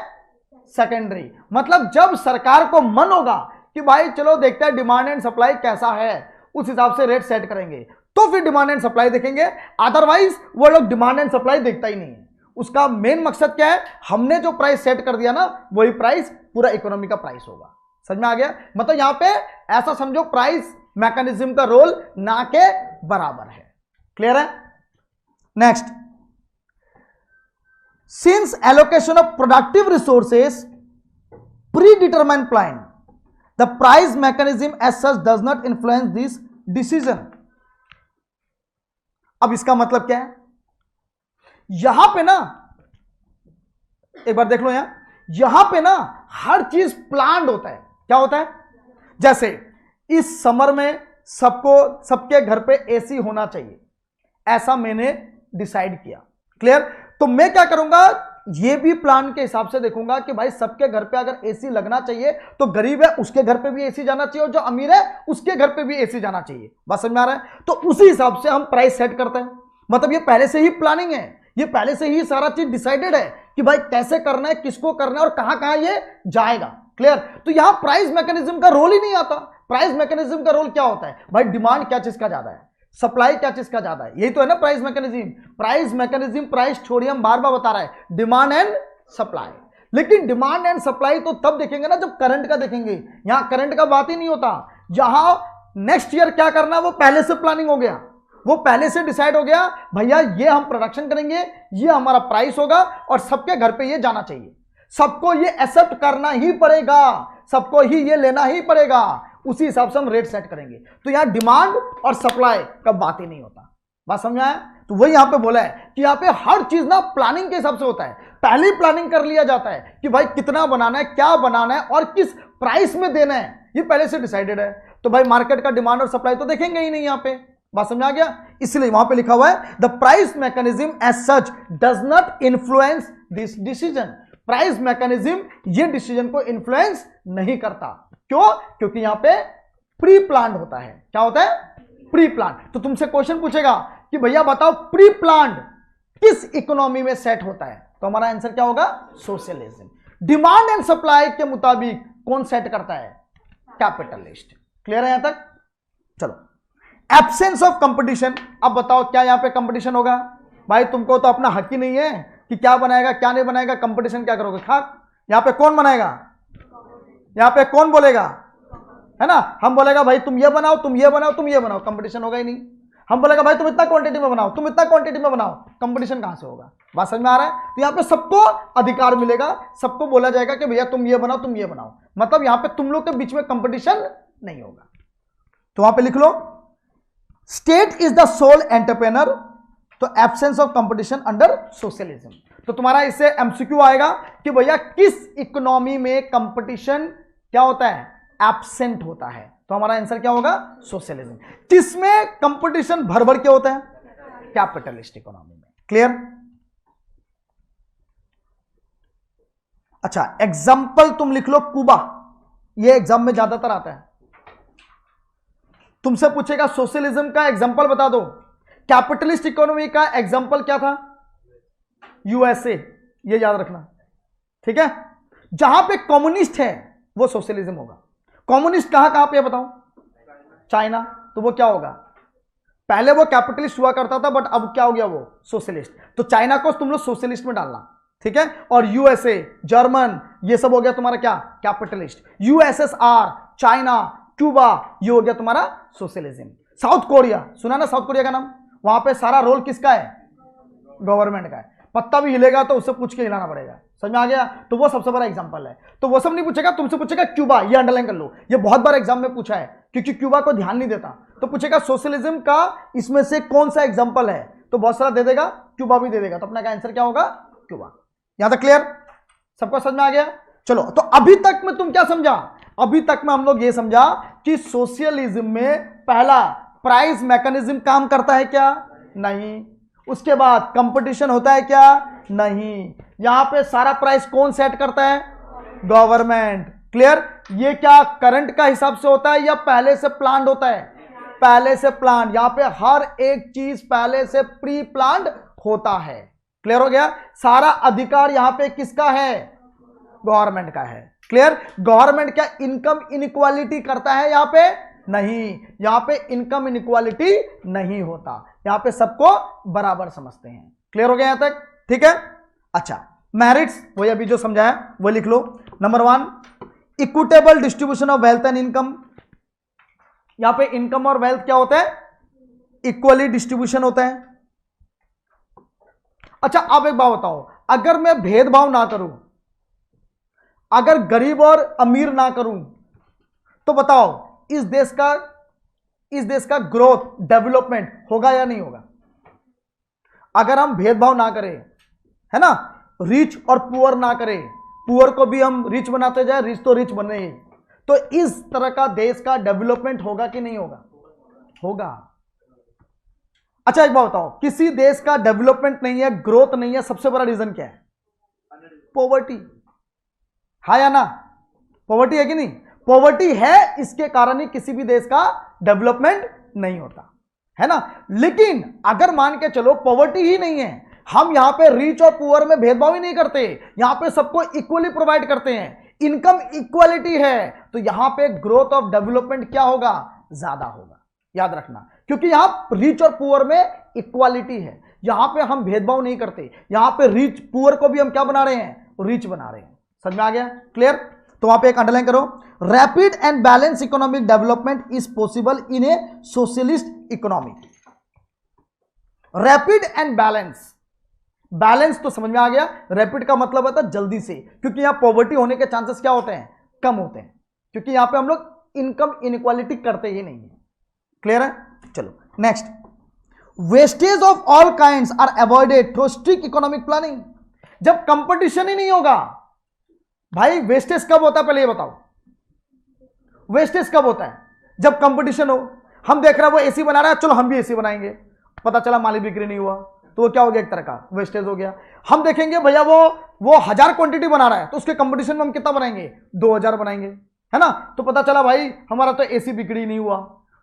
Speaker 1: सेकेंडरी। मतलब जब सरकार को मन होगा कि भाई चलो देखते हैं डिमांड एंड सप्लाई कैसा है, उस हिसाब से रेट सेट करेंगे, तो फिर डिमांड एंड सप्लाई देखेंगे। अदरवाइज वो लोग डिमांड एंड सप्लाई देखता ही नहीं है। उसका मेन मकसद क्या है, हमने जो प्राइस सेट कर दिया ना वही प्राइस पूरा इकोनॉमी का प्राइस होगा। समझ में आ गया। मतलब यहां पे ऐसा समझो प्राइस मैकेनिज्म का रोल ना के बराबर है। क्लियर है। Next, since allocation of productive resources predetermined plan, the price mechanism as such does not influence this decision. अब इसका मतलब क्या है, यहां पे ना एक बार देख लो, यहां पे ना हर चीज प्लान्ड होता है। क्या होता है, जैसे इस समर में सबके घर पे एसी होना चाहिए, ऐसा मैंने डिसाइड किया। क्लियर। तो मैं क्या करूंगा, ये भी प्लान के हिसाब से देखूंगा कि भाई सबके घर पे अगर एसी लगना चाहिए तो गरीब है उसके घर पे भी एसी जाना चाहिए और जो अमीर है उसके घर पे भी एसी जाना चाहिए। बात समझ में आ रहा है। तो उसी हिसाब से हम प्राइस सेट करते हैं। मतलब ये पहले से ही प्लानिंग है, ये पहले से ही सारा चीज डिसाइडेड है कि भाई कैसे करना है, किसको करना है और कहां कहां ये जाएगा। क्लियर। तो यहां प्राइस मैकेनिज्म का रोल ही नहीं आता। प्राइस मैकेनिज्म का रोल क्या होता है, भाई डिमांड क्या चीज का ज्यादा है, सप्लाई क्या चीज का ज्यादा है, यही तो है ना price mechanism. Price mechanism, price theory हम बार बार बता रहा है, डिमांड एंड सप्लाई। लेकिन डिमांड एंड सप्लाई तो तब देखेंगे ना जब करंट का देखेंगे। यहां करंट का बात ही नहीं होता। जहां नेक्स्ट ईयर क्या करना है वो पहले से प्लानिंग हो गया, वो पहले से डिसाइड हो गया, भैया ये हम प्रोडक्शन करेंगे, ये हमारा प्राइस होगा और सबके घर पे ये जाना चाहिए, सबको ये एक्सेप्ट करना ही पड़ेगा, सबको ही ये लेना ही पड़ेगा। उसी हिसाब से हम रेट सेट करेंगे। तो यहां डिमांड और सप्लाई का बात ही नहीं होता। बात समझ आया। तो वही यहां पे बोला है कि यहां पे हर चीज ना प्लानिंग के हिसाब से होता है। पहले ही प्लानिंग कर लिया जाता है कि भाई कितना बनाना है, क्या बनाना है और किस प्राइस में देना है, ये पहले से डिसाइडेड है। तो भाई मार्केट का डिमांड और सप्लाई तो देखेंगे ही नहीं यहां पे। बात समझ आ गया। इसलिए वहां पे लिखा हुआ है the price mechanism as such does not influence this decision. Price mechanism ये डिसीजन को इन्फ्लुएंस नहीं करता। क्यों? क्योंकि यहां पे प्री प्लान होता है। क्या होता है? Pre plan. तो तुमसे क्वेश्चन पूछेगा कि भैया बताओ प्री प्लान किस इकोनॉमी में सेट होता है, तो हमारा आंसर क्या होगा? सोशलिज्म। डिमांड एंड सप्लाई के मुताबिक कौन सेट करता है? कैपिटलिस्ट। क्लियर है यहां तक? चलो, एब्सेंस ऑफ कंपटीशन। अब बताओ क्या यहां पे कंपटीशन होगा? भाई तुमको तो अपना हक ही नहीं है कि क्या बनाएगा क्या नहीं बनाएगा, कंपटीशन क्या करोगे? खाक। यहां पे कौन बनाएगा? यहां पे कौन बोलेगा? है ना, हम बोलेगा भाई तुम ये बनाओ, तुम ये बनाओ, तुम ये बनाओ, कंपटीशन होगा ही नहीं। हम बोलेगा भाई तुम इतना क्वांटिटी में बनाओ, तुम इतना क्वांटिटी में बनाओ, कंपटीशन कहां से होगा? बात समझ में आ रहा है? तो यहां पे सबको अधिकार मिलेगा, सबको बोला जाएगा कि भैया तुम ये बनाओ, तुम ये बनाओ। मतलब यहां पे तुम लोग के बीच में कंपटीशन नहीं होगा। तो वहां पे लिख लो state is the sole entrepreneur, तो absence of competition under socialism. तो तुम्हारा इससे एमसीक्यू आएगा कि भैया किस इकोनॉमी में कंपटीशन क्या होता है? एब्सेंट होता है। तो हमारा आंसर क्या होगा? सोशलिज्म। किसमें कंपटीशन भर भर के होता है? कैपिटलिस्ट इकोनॉमी में। क्लियर? अच्छा, एग्जाम्पल तुम लिख लो क्यूबा, ये एग्जाम में ज्यादातर आता है। तुमसे पूछेगा सोशलिज्म का एग्जाम्पल बता दो, कैपिटलिस्ट इकोनॉमी का एग्जाम्पल क्या था? यूएसए, ये याद रखना, ठीक है। जहां पे कम्युनिस्ट है वो सोशलिज्म होगा। कम्युनिस्ट कहां पे बताओ? चाइना। तो वो क्या होगा? पहले वो कैपिटलिस्ट हुआ करता था, बट अब क्या हो गया? वो सोशलिस्ट। तो चाइना को तुम लोग सोशलिस्ट में डालना, ठीक है। और यूएसए, जर्मन, ये सब हो गया तुम्हारा क्या? कैपिटलिस्ट। यूएसएसआर, चाइना, क्यूबा, ये हो गया तुम्हारा सोशलिज्म। साउथ कोरिया, सुना ना साउथ कोरिया का नाम? वहां पे सारा रोल किसका है? गवर्नमेंट का है। पत्ता भी हिलेगा तो उससे पूछ के हिलाना पड़ेगा। समझ में आ गया? तो वो सबसे बड़ा एग्जांपल है। तो वो सब नहीं पूछेगा, तुमसे पूछेगा क्यूबा, ये अंडरलाइन कर लो, ये बहुत बार एग्जाम में पूछा है, क्योंकि क्यूबा को ध्यान नहीं देता। तो पूछेगा सोशलिज्म का इसमें से कौन सा एग्जाम्पल है, तो बहुत सारा दे देगा, क्यूबा भी दे देगा। तो अपना का आंसर क्या होगा? क्यूबा। यहां तक क्लियर? सबको समझ में आ गया? चलो, तो अभी तक में तुम क्या समझा? अभी तक में हम लोग ये समझा कि सोशलिज्म में पहला प्राइस मैकेनिज्म काम करता है क्या? नहीं। उसके बाद कंपटीशन होता है क्या? नहीं। यहां पे सारा प्राइस कौन सेट करता है? गवर्नमेंट। क्लियर? ये क्या करंट का हिसाब से होता है या पहले से प्लान्ड होता है? पहले से प्लान। यहां पे हर एक चीज पहले से प्री प्लान्ड होता है। क्लियर हो गया? सारा अधिकार यहां पे किसका है? गवर्नमेंट का है। क्लियर? गवर्नमेंट क्या इनकम इनइक्वालिटी करता है? यहां पे नहीं। यहां पे इनकम इनइक्वालिटी नहीं होता, यहां पे सबको बराबर समझते हैं। क्लियर हो गया यहां तक? ठीक है। अच्छा, मेरिट्स वही अभी जो समझाया वो लिख लो। Number 1, equitable distribution of wealth and income. यहां पे इनकम और वेल्थ क्या होता है? इक्वली डिस्ट्रीब्यूशन होता है। अच्छा, अब एक बात बताओ, अगर मैं भेदभाव ना करूं, अगर गरीब और अमीर ना करूं, तो बताओ इस देश का ग्रोथ डेवलपमेंट होगा या नहीं होगा? अगर हम भेदभाव ना करें, है ना, रिच और पुअर ना करें, पुअर को भी हम रिच बनाते जाए, रिच तो रिच बने ही, तो इस तरह का देश का डेवलपमेंट होगा कि नहीं होगा? होगा। अच्छा, एक बात बताओ, किसी देश का डेवलपमेंट नहीं है, ग्रोथ नहीं है, सबसे बड़ा रीजन क्या है? पॉवर्टी। हाँ या ना? पॉवर्टी है कि नहीं? पॉवर्टी है, इसके कारण ही किसी भी देश का डेवलपमेंट नहीं होता, है ना। लेकिन अगर मान के चलो पॉवर्टी ही नहीं है, हम यहां पे रिच और पुअर में भेदभाव ही नहीं करते, यहां पे सबको इक्वली प्रोवाइड करते हैं, इनकम इक्वालिटी है, तो यहां पे ग्रोथ ऑफ डेवलपमेंट क्या होगा? ज्यादा होगा। याद रखना, क्योंकि यहां रिच और पुअर में इक्वालिटी है, यहां पे हम भेदभाव नहीं करते, यहां पे रिच पुअर को भी हम क्या बना रहे हैं? रिच बना रहे हैं। समझ में आ गया? क्लियर? तो वहां पे एक अंडरलाइन करो, rapid and balance economic development is possible in A socialist economy. Rapid and balance, balance तो समझ में आ गया, रैपिड का मतलब होता है जल्दी से, क्योंकि यहां पॉवर्टी होने के चांसेस क्या होते हैं? कम होते हैं, क्योंकि यहां पे हम लोग इनकम इनइक्वालिटी करते ही नहीं है। क्लियर है? चलो next, wastage of all kinds are avoided through strict economic planning. जब कंपटीशन ही नहीं होगा भाई, वेस्टेज कब होता है पहले ये बताओ? वेस्टेज कब होता है? जब कंपटीशन हो। हम देख रहे हैं वो एसी बना रहा है, चलो हम भी एसी बनाएंगे, पता चला माली बिक्री नहीं हुआ, तो वो क्या हो गया? एक तरह का वेस्टेज हो गया। हम देखेंगे भैया वो 1000 क्वांटिटी बना रहा है, तो उसके कंपटीशन में हम कितना बनाएंगे? 2000 बनाएंगे, है ना। तो पता चला भाई हमारा तो एसी बिक्री नहीं हुआ।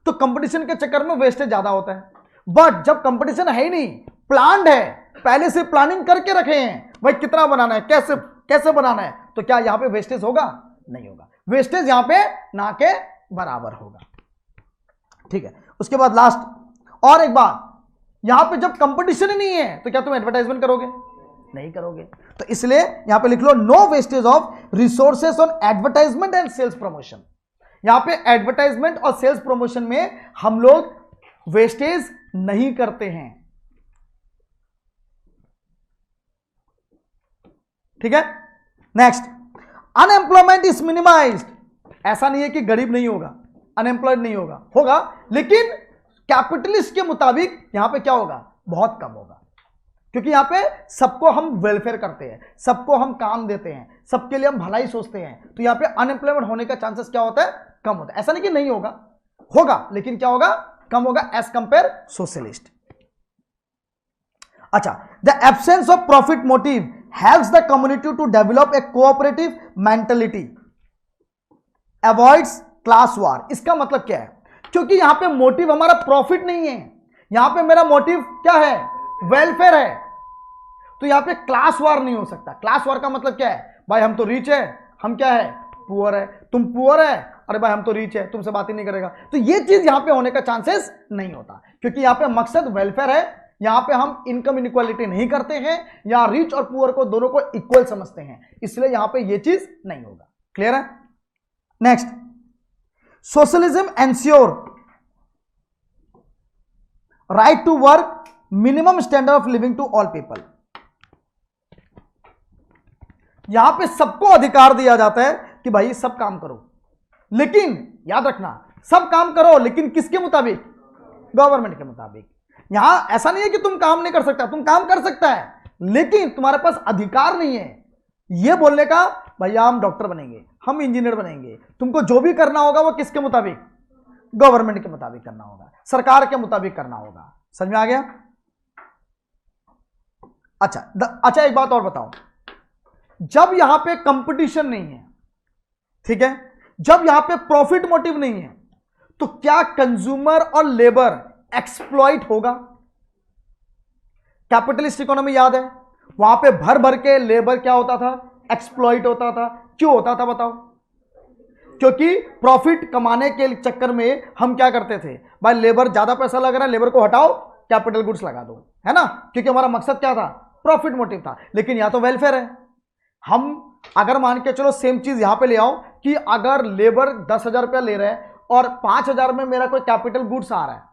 Speaker 1: तो कंपटीशन के चक्कर में वेस्टेज ज्यादा होता है। बट जब कंपटीशन है ही नहीं, प्लान्ड है, पहले से प्लानिंग करके रखे हैं भाई कितना बनाना है, कैसे कैसे बनाना है, तो क्या यहां पे वेस्टेज होगा? नहीं होगा। वेस्टेज यहां पे ना के बराबर होगा। ठीक है। उसके बाद लास्ट और एक बात, यहां पे जब कंपटीशन ही नहीं है, तो क्या तुम एडवर्टाइजमेंट करोगे? नहीं करोगे। तो इसलिए यहां पे लिख लो, no wastage of resources on advertisement and sales promotion. यहां पे एडवर्टाइजमेंट और सेल्स प्रमोशन में हम लोग वेस्टेज नहीं करते हैं। ठीक है। Next, unemployment is minimised. ऐसा नहीं है कि गरीब नहीं होगा, अनएम्प्लॉयड नहीं होगा, होगा, लेकिन कैपिटलिस्ट के मुताबिक यहां पे क्या होगा? बहुत कम होगा, क्योंकि यहां पे सबको हम वेलफेयर करते हैं, सबको हम काम देते हैं, सबके लिए हम भलाई सोचते हैं, तो यहां पे अनएम्प्लॉयमेंट होने का चांसेस क्या होता है? कम होता है। ऐसा नहीं कि नहीं होगा, होगा, लेकिन क्या होगा, कम होगा एज कंपेयर सोशलिस्ट। अच्छा, the absence of profit motive helps the community to develop a cooperative mentality, avoids class war. इसका मतलब क्या है, क्योंकि यहां पे मोटिव हमारा प्रॉफिट नहीं है, यहां पे मेरा मोटिव क्या है, वेलफेयर है, तो यहां पे क्लास वार नहीं हो सकता। क्लास वार का मतलब क्या है, भाई हम तो रिच है, हम क्या है, पुअर है, तुम पुअर है, अरे भाई हम तो रिच है, तुमसे बात ही नहीं करेगा। तो ये चीज यहां पे होने का चांसेस नहीं होता, क्योंकि यहां पे मकसद वेलफेयर है। यहां पे हम इनकम इनइक्वालिटी नहीं करते हैं, या रिच और पुअर को दोनों को इक्वल समझते हैं, इसलिए यहां पे ये चीज नहीं होगा। क्लियर है? Next, socialism ensure right to work, minimum standard of living to all people. यहां पे सबको अधिकार दिया जाता है कि भाई सब काम करो, लेकिन याद रखना, सब काम करो लेकिन किसके मुताबिक, गवर्नमेंट के मुताबिक। यहां ऐसा नहीं है कि तुम काम नहीं कर सकता, तुम काम कर सकता है, लेकिन तुम्हारे पास अधिकार नहीं है यह बोलने का, भैया हम डॉक्टर बनेंगे, हम इंजीनियर बनेंगे। तुमको जो भी करना होगा वो किसके मुताबिक, गवर्नमेंट के मुताबिक करना होगा, सरकार के मुताबिक करना होगा। समझ में आ गया? अच्छा एक बात और बताओ, जब यहां पे कंपटीशन नहीं है, ठीक है, जब यहां पे प्रॉफिट मोटिव नहीं है, तो क्या कंज्यूमर और लेबर एक्सप्लॉइट होगा? कैपिटलिस्ट इकोनॉमी याद है, वहां पे भर भर के लेबर क्या होता था, एक्सप्लॉइट होता था। क्यों होता था बताओ? क्योंकि प्रॉफिट कमाने के चक्कर में हम क्या करते थे, भाई लेबर ज्यादा पैसा लग रहा है, लेबर को हटाओ, कैपिटल गुड्स लगा दो, है ना, क्योंकि हमारा मकसद क्या था, प्रॉफिट मोटिव था। लेकिन यहां तो वेलफेयर है। हम अगर मान के चलो सेम चीज यहां पे ले आओ कि अगर लेबर 10,000 रुपया ले रहे हैं और 5,000 में मेरा कोई कैपिटल गुड्स आ रहा है,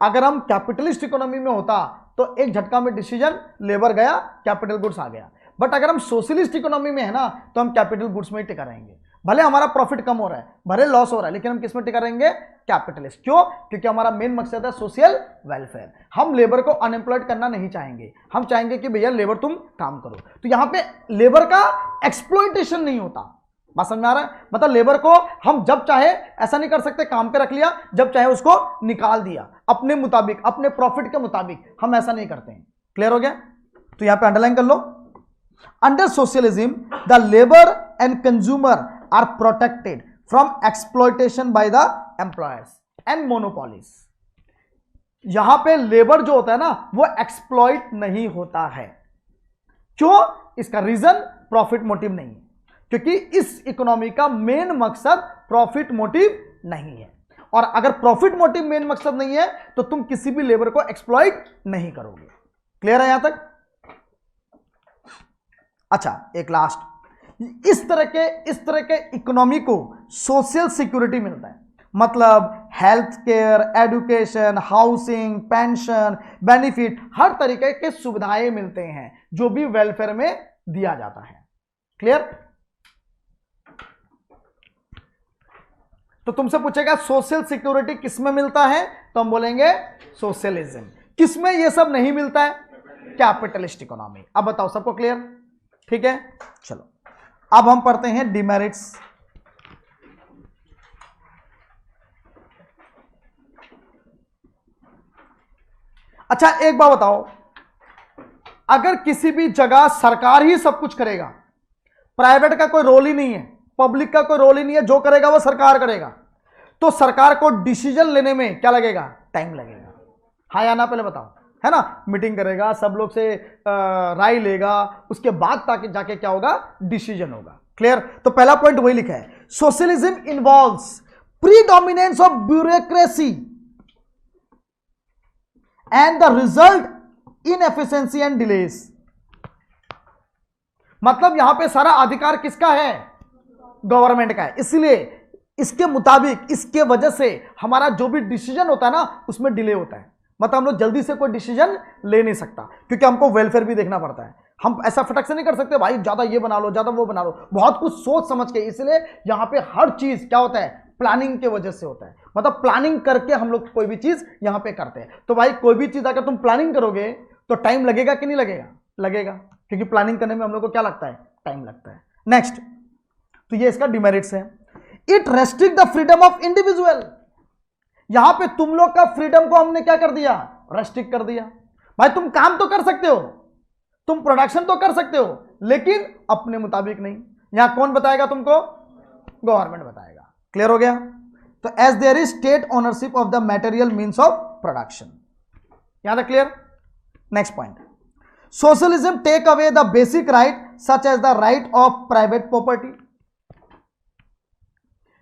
Speaker 1: अगर हम कैपिटलिस्ट इकोनॉमी में होता तो एक झटका में डिसीजन, लेबर गया, कैपिटल गुड्स आ गया। बट अगर हम सोशलिस्ट इकोनॉमी में है ना, तो हम कैपिटल गुड्स में ही टिका रहेंगे। भले हमारा प्रॉफिट कम हो रहा है, भले लॉस हो रहा है, लेकिन हम किस में टिका रहेंगे, कैपिटलिस्ट। क्यों? क्योंकि हमारा मेन मकसद है सोशल वेलफेयर। हम लेबर को अनएम्प्लॉयड करना नहीं चाहेंगे, हम चाहेंगे कि भैया लेबर तुम काम करो। तो यहां पे लेबर का एक्सप्लॉयटेशन नहीं होता। बात समझ में आ रहा है? मतलब लेबर को हम जब चाहे ऐसा नहीं कर सकते, काम पे रख लिया, जब चाहे उसको निकाल दिया अपने मुताबिक, अपने प्रॉफिट के मुताबिक, हम ऐसा नहीं करते हैं। क्लियर हो गया? तो यहां पे अंडरलाइन कर लो, under socialism the labour and consumer are protected from exploitation by the employers and monopolies. यहां पे लेबर जो होता है ना, वो एक्सप्लॉइट नहीं होता है। क्यों? इसका रीजन प्रॉफिट मोटिव नहीं है, क्योंकि इस इकोनॉमी का मेन मकसद प्रॉफिट मोटिव नहीं है। और अगर प्रॉफिट मोटिव मेन मकसद नहीं है तो तुम किसी भी लेबर को एक्सप्लॉइट नहीं करोगे। क्लियर है यहां तक? अच्छा, एक लास्ट, इस तरह के इकोनॉमी को सोशल सिक्योरिटी मिलता है, मतलब health care, education, housing, pension, benefit, हर तरीके के सुविधाएं मिलते हैं जो भी वेलफेयर में दिया जाता है। क्लियर? तो तुमसे पूछेगा सोशल सिक्योरिटी किसमें मिलता है, तो हम बोलेंगे सोशलिज्म। किसमें ये सब नहीं मिलता है? Capitalist economy. अब बताओ, सबको क्लियर? ठीक है, चलो अब हम पढ़ते हैं डिमेरिट्स। अच्छा एक बात बताओ, अगर किसी भी जगह सरकार ही सब कुछ करेगा, प्राइवेट का कोई रोल ही नहीं है, पब्लिक का कोई रोल ही नहीं है, जो करेगा वो सरकार करेगा, तो सरकार को डिसीजन लेने में क्या लगेगा? टाइम लगेगा। हाँ या ना? पहले बताओ, है ना? मीटिंग करेगा, सब लोग से राय लेगा, उसके बाद ताकि जाके क्या होगा? डिसीजन होगा। क्लियर? तो पहला पॉइंट वही लिखा है, socialism involves predominance of bureaucracy and the result inefficiency and delays. मतलब यहां पे सारा अधिकार किसका है? गवर्नमेंट का है। इसलिए इसके मुताबिक, इसके वजह से हमारा जो भी डिसीजन होता है ना, उसमें डिले होता है। मतलब हम लोग जल्दी से कोई डिसीजन ले नहीं सकता, क्योंकि हमको वेलफेयर भी देखना पड़ता है। हम ऐसा फटक से नहीं कर सकते, भाई ज्यादा ये बना लो, ज्यादा वो बना लो, बहुत कुछ सोच समझ के। इसलिए यहां पे हर चीज क्या होता है? प्लानिंग के वजह से होता है। मतलब प्लानिंग करके हम लोग कोई भी चीज यहां पे करते हैं। तो भाई कोई भी चीज अगर तुम प्लानिंग करोगे तो टाइम लगेगा कि नहीं लगेगा? लगेगा, क्योंकि प्लानिंग करने में हम लोग को क्या लगता है? टाइम लगता है। नेक्स्ट, तो ये इसका डिमेरिट्स है। It restrict the freedom of individual. यहां पे तुम लोग का फ्रीडम को हमने क्या कर दिया, रेस्ट्रिक्ट कर दिया। भाई तुम काम तो कर सकते हो, तुम प्रोडक्शन तो कर सकते हो, लेकिन अपने मुताबिक नहीं। यहां कौन बताएगा तुमको, गवर्नमेंट बताएगा। क्लियर हो गया। तो as there is state ownership of the material means of production, यहां तक clear. Next point, socialism take away the basic right such as the right of private property.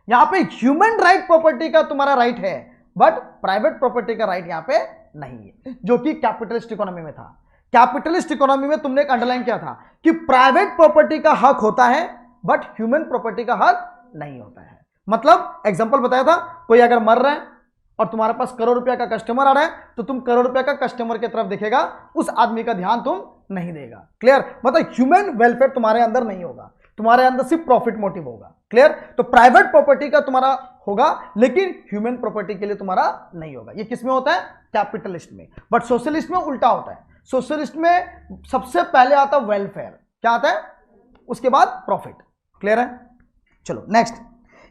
Speaker 1: यहां पे ह्यूमन राइट प्रॉपर्टी का तुम्हारा राइट है, बट प्राइवेट प्रॉपर्टी का राइट यहां पे नहीं है, जो कि कैपिटलिस्ट इकोनॉमी में था। कैपिटलिस्ट इकोनॉमी में तुमने एक अंडरलाइन किया था कि प्राइवेट प्रॉपर्टी का हक होता है, बट ह्यूमन प्रॉपर्टी का हक नहीं होता है। मतलब एग्जांपल बताया था, कोई अगर मर रहा है और तुम्हारे पास करोड़ रुपया का कस्टमर आ रहा है, तो तुम करोड़ रुपया का कस्टमर की तरफ देखेगा, उस आदमी का ध्यान तुम नहीं देगा। क्लियर। मतलब ह्यूमन वेलफेयर तुम्हारे अंदर नहीं होगा, तुम्हारे अंदर सिर्फ प्रॉफिट मोटिव होगा। क्लियर। तो प्राइवेट प्रॉपर्टी का तुम्हारा होगा, लेकिन ह्यूमन प्रॉपर्टी के लिए तुम्हारा नहीं होगा। ये किस में होता है, कैपिटलिस्ट में। बट सोशलिस्ट में उल्टा होता है। सोशलिस्ट में सबसे पहले आता है वेलफेयर, क्या आता है, उसके बाद प्रॉफिट। क्लियर है। चलो next,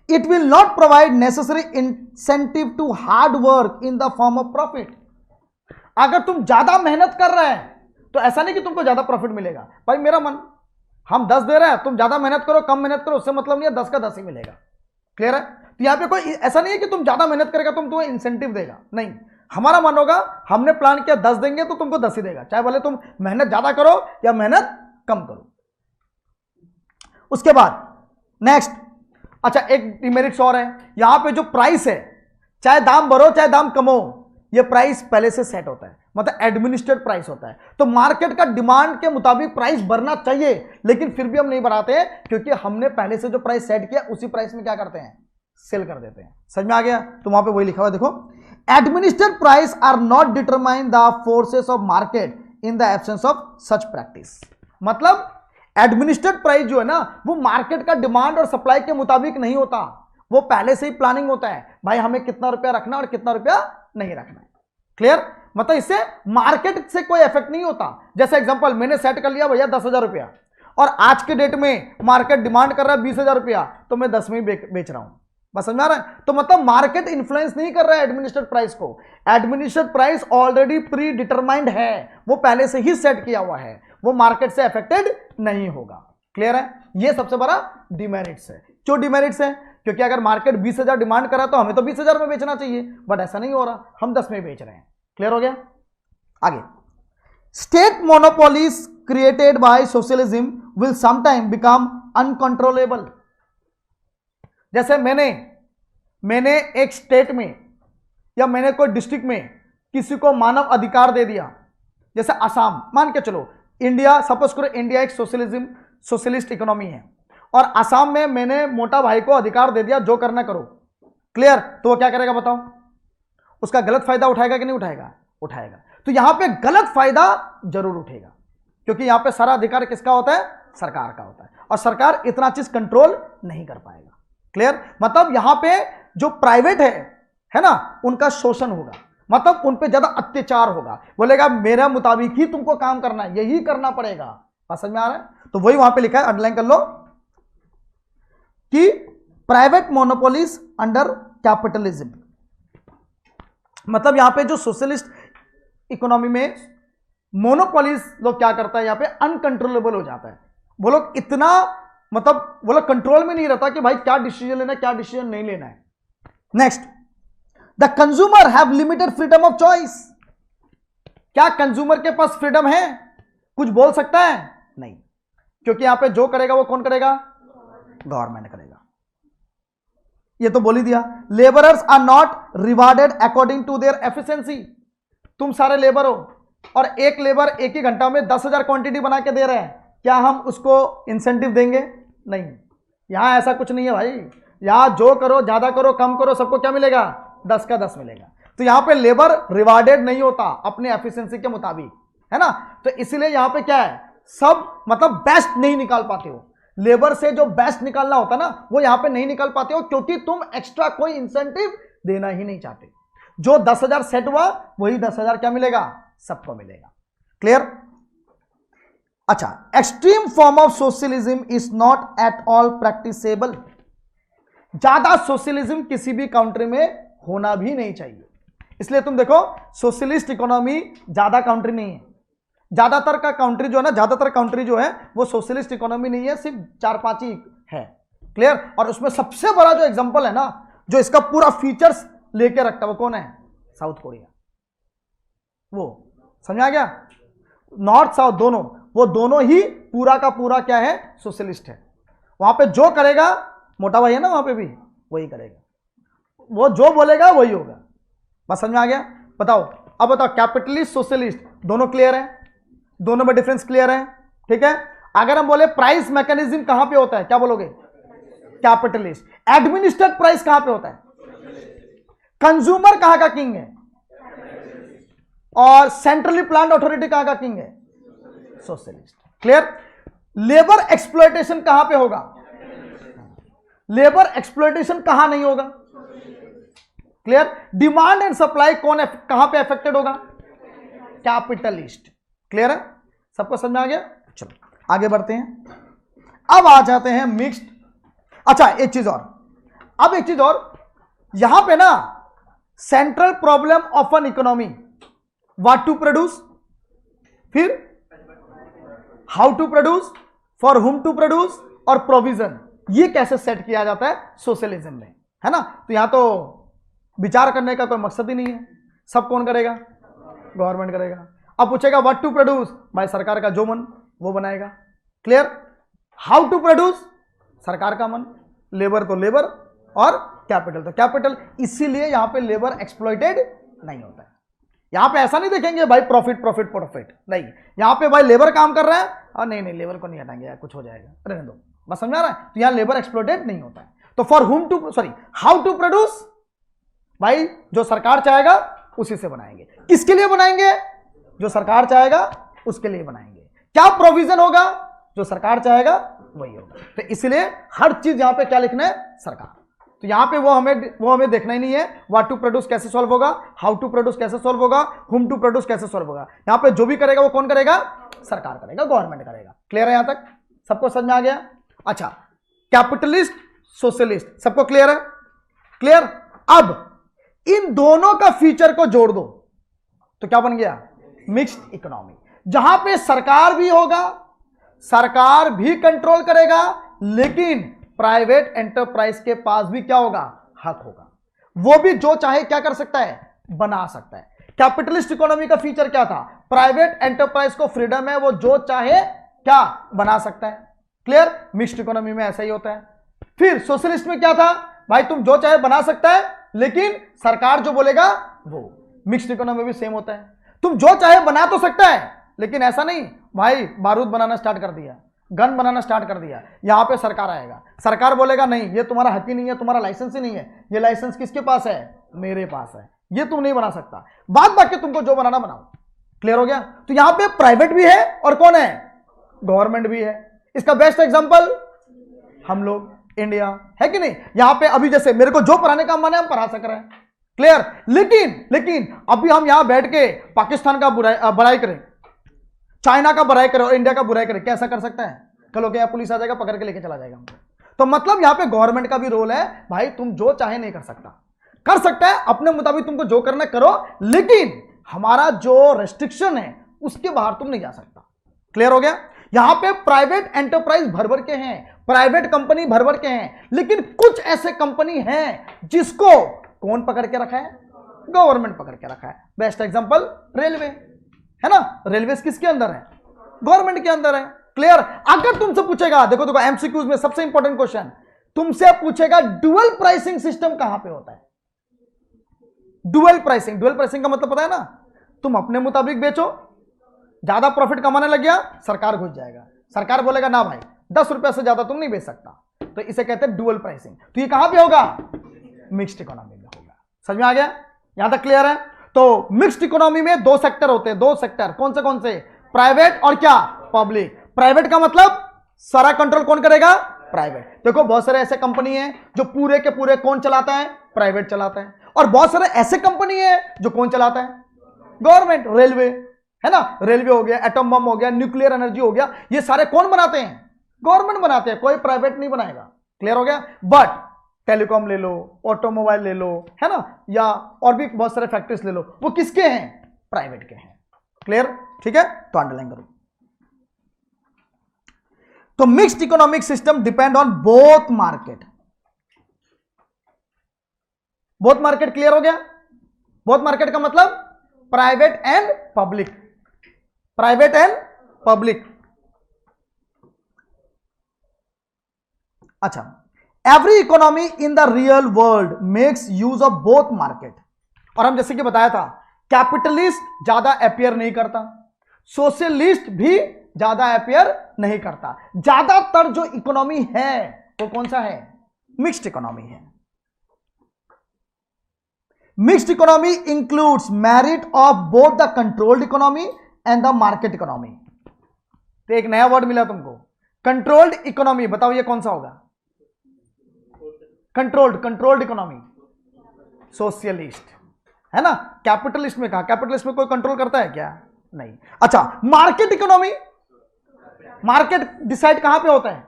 Speaker 1: it will not provide necessary incentive to hard work in the form of profit. अगर तुम ज्यादा मेहनत कर रहे हैं तो ऐसा नहीं कि तुमको ज्यादा प्रॉफिट मिलेगा। भाई मेरा मन, हम 10 दे रहे हैं, तुम ज्यादा मेहनत करो कम मेहनत करो, उससे मतलब नहीं है, 10 का 10 ही मिलेगा। क्लियर है। तो यहां पे कोई ऐसा नहीं है कि तुम ज्यादा मेहनत करेगा तुम्हें इंसेंटिव देगा, नहीं। हमारा मन होगा, हमने प्लान किया 10 देंगे तो तुमको 10 ही देगा, चाहे भले तुम मेहनत ज्यादा करो या मेहनत कम करो। उसके बाद नेक्स्ट, अच्छा एक डिमेरिट्स और है, यहां पे जो प्राइस है, चाहे दाम बढ़ो चाहे दाम कमो, ये प्राइस पहले से सेट होता है, मतलब एडमिनिस्ट्रेट प्राइस होता है। तो मार्केट का डिमांड के मुताबिक प्राइस बढ़ना चाहिए, लेकिन फिर भी हम नहीं बढ़ाते हैं, क्योंकि हमने पहले से जो प्राइस सेट किया उसी प्राइस में क्या करते हैं, सेल कर देते हैं। समझ में आ गया। तो वहां पे वही लिखा हुआ है, देखो, administrate price are not determine the forces of market in the absence of such practice. मतलब एडमिनिस्ट्रेट प्राइस जो है ना, वो मार्केट का डिमांड और सप्लाई के मुताबिक नहीं होता, वो पहले से ही प्लानिंग होता है, भाई हमें कितना रुपया रखना और कितना रुपया नहीं रखना है। क्लियर। मतलब इससे मार्केट से कोई इफेक्ट नहीं होता। जैसे एग्जांपल, मैंने सेट कर लिया भैया 10,000 रुपया, और आज के डेट में मार्केट डिमांड कर रहा है 20,000 रुपया, तो मैं 10 में ही बेच रहा हूं। बस समझ आ रहा है। तो मतलब मार्केट इन्फ्लुएंस नहीं कर रहा है एडमिनिस्ट्रेट प्राइस को। Administrate price already pre determined है, वो पहले से ही सेट किया हुआ है, वो मार्केट से अफेक्टेड नहीं होगा। क्लियर है। ये सबसे बड़ा डिमेरिट्स है। क्यों डिमेरिट्स है, क्योंकि अगर मार्केट 20,000 डिमांड करा तो हमें तो 20,000 में बेचना चाहिए, बट ऐसा नहीं हो रहा, हम 10 में बेच रहे हैं। क्लियर हो गया। आगे, state monopolies created by socialism will sometime become uncontrollable. जैसे मैंने एक स्टेट में या मैंने कोई डिस्ट्रिक्ट में किसी को मानव अधिकार दे दिया, जैसे असम, मान के चलो इंडिया, सपोज करो इंडिया एक सोशलिस्ट इकोनॉमी है, और असम में मैंने मोटा भाई को अधिकार दे दिया जो करना करो। क्लियर। तो वो क्या करेगा बताओ, उसका गलत फायदा उठाएगा कि नहीं उठाएगा, उठाएगा। तो यहां पे गलत फायदा जरूर उठेगा, क्योंकि यहां पे सारा अधिकार किसका होता है, सरकार का होता है, और सरकार इतना चीज कंट्रोल नहीं कर पाएगा। क्लियर। मतलब यहां पे जो प्राइवेट है ना, उनका शोषण होगा, मतलब उन पे ज्यादा अत्याचार होगा, बोलेगा मेरा मुताबिक ही तुमको काम करना है, यही करना पड़ेगा। बात समझ में आ रहा है। तो वही वहां पे लिखा है, अंडरलाइन कर लो, कि प्राइवेट मोनोपोलीज अंडर कैपिटलिज्म। मतलब यहां पे जो सोशलिस्ट इकोनॉमी में मोनोपोलीज लोग क्या करता है, यहां पे अनकंट्रोलेबल हो जाता है। वो लोग इतना, मतलब वो लोग कंट्रोल में नहीं रहता कि भाई क्या डिसीजन लेना है क्या डिसीजन नहीं लेना है। Next, the consumer have limited freedom of choice. क्या कंज्यूमर के पास फ्रीडम है, कुछ बोल सकता है, नहीं, क्योंकि यहां पे जो करेगा वो कौन करेगा, गवर्नमेंट करेगा। ये तो बोल ही दिया। Labourers are not rewarded according to their efficiency. तुम सारे लेबर हो और एक लेबर एक ही घंटा में 10,000 क्वांटिटी बना के दे रहे हैं, क्या हम उसको इंसेंटिव देंगे, नहीं। यहां ऐसा कुछ नहीं है भाई, यहां जो करो, ज्यादा करो कम करो, सबको क्या मिलेगा, 10 का 10 मिलेगा। तो यहां पे लेबर रिवार्डेड नहीं होता अपने एफिशिएंसी के मुताबिक, है ना। तो इसीलिए यहां पे क्या है, सब मतलब बेस्ट नहीं निकाल पाते हो। लेबर से जो बेस्ट निकालना होता ना, वो यहां पे नहीं निकाल पाते हो, क्योंकि तुम एक्स्ट्रा कोई इंसेंटिव देना ही नहीं चाहते। जो 10,000 सेट हुआ वही 10,000 क्या मिलेगा, सबको मिलेगा। क्लियर। अच्छा, extreme form of socialism is not at all practicable. ज्यादा सोशलिज्म किसी भी कंट्री में होना भी नहीं चाहिए। इसलिए तुम देखो सोशलिस्ट इकोनॉमी ज्यादा कंट्री नहीं है, ज्यादातर का कंट्री जो है ना, ज्यादातर कंट्री जो है वो सोशलिस्ट इकोनॉमी नहीं है, सिर्फ 4-5 ही है। क्लियर? और उसमें सबसे बड़ा जो एग्जांपल है ना, जो इसका पूरा फीचर्स लेके रखता है, वो कौन है? South Korea. वो समझ आ गया? नॉर्थ साउथ दोनों, वो दोनों ही पूरा का पूरा क्या है? सोशलिस्ट है। वहां पे जो करेगा, मोटा भाई है ना वहां पे भी, वही करेगा, वो जो बोलेगा वही होगा। बस समझ में आ गया? बताओ, अब बताओ कैपिटलिस्ट सोशलिस्ट दोनों क्लियर है? दोनों में डिफरेंस क्लियर है? ठीक है। अगर हम बोले प्राइस मैकेनिज्म कहां पे होता है, क्या बोलोगे? कैपिटलिस्ट। एडमिनिस्ट्रेट प्राइस कहां पे होता है? कंज्यूमर कहां का किंग है? और सेंट्रली प्लान्ड अथॉरिटी कहां का किंग है? सोशलिस्ट। क्लियर? लेबर एक्सप्लॉयटेशन कहां पे होगा? लेबर एक्सप्लॉयटेशन कहां नहीं होगा? क्लियर? डिमांड एंड सप्लाई कौन कहां पे अफेक्टेड होगा? कैपिटलिस्ट। क्लियर है? सबको समझ में आ गया? चलो आगे बढ़ते हैं। अब आ जाते हैं मिक्स्ड। अच्छा एक चीज और, अब एक चीज और, यहां पे ना central problem of an economy, what to produce, फिर how to produce, for whom to produce और प्रोविजन, ये कैसे सेट किया जाता है सोशलिज्म में, है ना? तो यहां तो विचार करने का कोई मकसद ही नहीं है, सब कौन करेगा? गवर्नमेंट करेगा। अब पूछेगा व्हाट टू प्रोड्यूस, भाई सरकार का जो मन वो बनाएगा। क्लियर? हाउ टू प्रोड्यूस, सरकार का मन, लेबर तो लेबर और कैपिटल तो कैपिटल। इसीलिए यहां पे लेबर एक्सप्लॉइटेड नहीं होता है। यहां पे ऐसा नहीं देखेंगे भाई प्रॉफिट प्रॉफिट प्रॉफिट, नहीं, यहां पे भाई लेबर काम कर रहा है और नहीं नहीं लेबर को नहीं हटाएंगे यार, कुछ हो जाएगा, रहने दो, बस समझा रहा है? तो यहां लेबर एक्सप्लॉइटेड नहीं होता है। तो for whom to, sorry, how to produce, भाई जो सरकार चाहेगा उसी से बनाएंगे। किसके लिए बनाएंगे? जो सरकार चाहेगा उसके लिए बनाएंगे। क्या प्रोविजन होगा? जो सरकार चाहेगा वही होगा। तो इसलिए हर चीज यहां पे क्या लिखना है? सरकार। तो यहां पे वो हमें देखना ही नहीं है व्हाट टू प्रोड्यूस कैसे सॉल्व होगा, हाउ टू प्रोड्यूस कैसे सॉल्व होगा, हुम टू प्रोड्यूस कैसे सॉल्व होगा। यहां पे जो भी करेगा वो कौन करेगा? सरकार करेगा, गवर्नमेंट करेगा। क्लियर है? यहां तक सबको समझ में आ गया? अच्छा, कैपिटलिस्ट सोशलिस्ट सबको क्लियर है? क्लियर? अब इन दोनों का फीचर को जोड़ दो तो क्या बन गया? मिक्स्ड इकोनॉमी, जहां पे सरकार भी होगा, सरकार भी कंट्रोल करेगा, लेकिन प्राइवेट एंटरप्राइज के पास भी क्या होगा? हक होगा। वो भी जो चाहे क्या कर सकता है? बना सकता है। कैपिटलिस्ट इकोनॉमी का फीचर क्या था? प्राइवेट एंटरप्राइज को फ्रीडम है, वो जो चाहे क्या बना सकता है। क्लियर? मिक्स्ड इकोनॉमी में ऐसा ही होता है। फिर सोशलिस्ट में क्या था? भाई तुम जो चाहे बना सकता है, लेकिन सरकार जो बोलेगा वो। मिक्स्ड इकोनॉमी भी सेम होता है, तुम जो चाहे बना तो सकता है, लेकिन ऐसा नहीं भाई बारूद बनाना स्टार्ट कर दिया, गन बनाना स्टार्ट कर दिया, यहां पे सरकार आएगा, सरकार बोलेगा नहीं ये तुम्हारा हक ही नहीं है, तुम्हारा लाइसेंस ही नहीं है, ये लाइसेंस किसके पास है? मेरे पास है, ये तुम नहीं बना सकता, बाद बाकी तुमको जो बनाना बनाओ। क्लियर हो गया? तो यहां पे प्राइवेट भी है और कौन है? गवर्नमेंट भी है। इसका बेस्ट एग्जांपल हम लोग, इंडिया, है कि नहीं? यहां पे अभी जैसे मेरे को जो पढ़ाने का मन है हम पढ़ा सक रहे हैं। क्लियर? लेकिन अभी हम यहां बैठ के पाकिस्तान का बुराई करें, चाइना का बुराई करें और इंडिया का बुराई करें, कैसा कर सकता है? कल क्या पुलिस आ जाएगा, पकड़ के लेके चला जाएगा हमको। तो मतलब यहां पे गवर्नमेंट का भी रोल है, भाई तुम जो चाहे नहीं कर सकता, कर सकता है अपने मुताबिक, तुमको जो करना करो, लेकिन हमारा जो रेस्ट्रिक्शन है उसके बाहर तुम नहीं जा सकता। क्लियर हो गया? यहां पे प्राइवेट एंटरप्राइज भर भर के हैं, प्राइवेट कंपनी भर भर के हैं, लेकिन कुछ ऐसे कंपनी हैं जिसको कौन पकड़ के रखा है? गवर्नमेंट पकड़ के रखा है। बेस्ट एग्जांपल रेलवे, है ना? रेलवे किसके अंदर है? गवर्नमेंट के अंदर है। क्लियर? अगर तुमसे पूछेगा, देखो एमसीक्यूज में सबसे इंपॉर्टेंट क्वेश्चन तुमसे पूछेगा, डुअल प्राइसिंग सिस्टम कहां पे होता है? डुअल प्राइसिंग का मतलब पता है ना? तुम अपने मुताबिक बेचो, ज्यादा प्रॉफिट कमाने लग गया, सरकार घुस जाएगा, सरकार बोलेगा ना भाई 10 रुपए से ज्यादा तुम नहीं बेच सकता, तो इसे कहते हैं डुअल प्राइसिंग। तो ये कहां पे होगा? मिक्स्ड इकोनॉमी में होगा। समझ में आ गया? यहां तक क्लियर है? तो मिक्स्ड इकोनॉमी में दो सेक्टर होते हैं, दो सेक्टर कौन से? प्राइवेट और क्या? पब्लिक। प्राइवेट का मतलब सारा कंट्रोल कौन करेगा? प्राइवेट। देखो बहुत सारे ऐसे कंपनी है जो पूरे के पूरे कौन चलाता है? प्राइवेट चलाता है। और बहुत सारे ऐसे कंपनी है जो कौन चलाता है? गवर्नमेंट। रेलवे है ना, रेलवे हो गया, एटम बम हो गया, न्यूक्लियर एनर्जी हो गया, ये सारे कौन बनाते हैं? गवर्नमेंट बनाते हैं, कोई प्राइवेट नहीं बनाएगा। क्लियर हो गया? बट टेलीकॉम ले लो, ऑटोमोबाइल ले लो, है ना, या और भी बहुत सारे फैक्ट्रीज ले लो, वो किसके हैं? प्राइवेट के हैं। क्लियर? ठीक है, तो अंडरलाइन करो। तो mixed economic system depend on both market. Both market clear हो गया? बोथ मार्केट का मतलब private and public, private and public. अच्छा, every economy in the real world makes use of both market. और हम जैसे कि बताया था, कैपिटलिस्ट ज्यादा अपियर नहीं करता, सोशलिस्ट भी ज्यादा अपियर नहीं करता। ज्यादातर जो इकोनॉमी है वो कौन सा है? मिक्स्ड इकोनॉमी है। Mixed economy includes merit of both the controlled economy and the market economy. तो एक नया वर्ड मिला तुमको, कंट्रोल्ड इकोनॉमी। बताओ ये कौन सा होगा? कंट्रोल्ड इकोनॉमी सोशलिस्ट, है ना। कैपिटलिस्ट में कहा, कैपिटलिस्ट में कोई कंट्रोल करता है क्या? नहीं। अच्छा, मार्केट इकोनॉमी, मार्केट डिसाइड कहां पे होता है?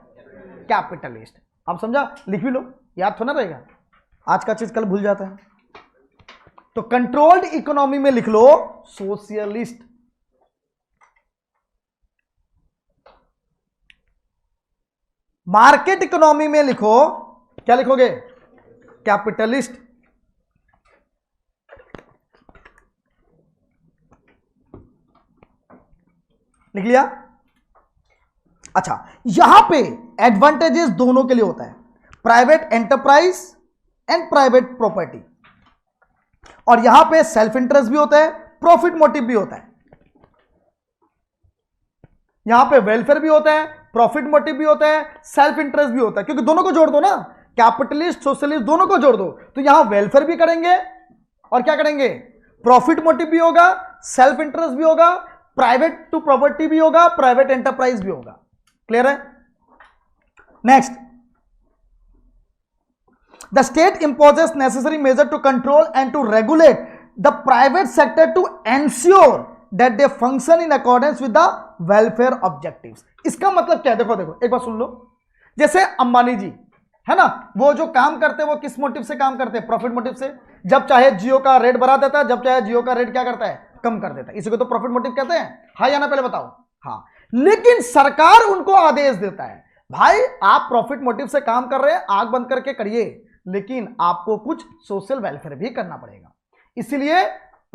Speaker 1: कैपिटलिस्ट। आप समझा? लिख भी लो, याद थोड़ा रहेगा, आज का चीज कल भूल जाता है। तो कंट्रोल्ड इकोनॉमी में लिख लो सोशलिस्ट, मार्केट इकोनॉमी में लिखो, क्या लिखोगे? कैपिटलिस्ट। लिख लिया? अच्छा, यहां पे एडवांटेजेस दोनों के लिए होता है, private enterprise and private property. और यहां पे सेल्फ इंटरेस्ट भी होता है, प्रॉफिट मोटिव भी होता है। यहां पे वेलफेयर भी होता है, प्रॉफिट मोटिव भी होता है, सेल्फ इंटरेस्ट भी होता है, क्योंकि दोनों को जोड़ दो ना, कैपिटलिस्ट सोशलिस्ट दोनों को जोड़ दो, तो यहां वेलफेयर भी करेंगे और क्या करेंगे? प्रॉफिट मोटिव भी होगा, सेल्फ इंटरेस्ट भी होगा, प्राइवेट टू प्रॉपर्टी भी होगा, प्राइवेट एंटरप्राइज भी होगा। क्लियर है? Next, the state imposes necessary measure to control and to regulate the private sector to ensure that they function in accordance with the welfare objectives. इसका मतलब क्या है? देखो देखो, एक बार सुन लो। जैसे अंबानी जी, है ना, वो जो काम करते हैं वो किस मोटिव से काम करते हैं? प्रॉफिट मोटिव से। जब चाहे जियो का रेट बढ़ा देता है, जब चाहे जियो का रेट क्या करता है? कम कर देता है। इसी को तो प्रॉफिट मोटिव कहते हैं। हाँ या ना? पहले बताओ। हाँ। लेकिन सरकार उनको आदेश देता है, भाई आप प्रॉफिट मोटिव से काम कर रहे हैं, आंख बंद करके करिए, लेकिन आपको कुछ सोशल वेलफेयर भी करना पड़ेगा। इसीलिए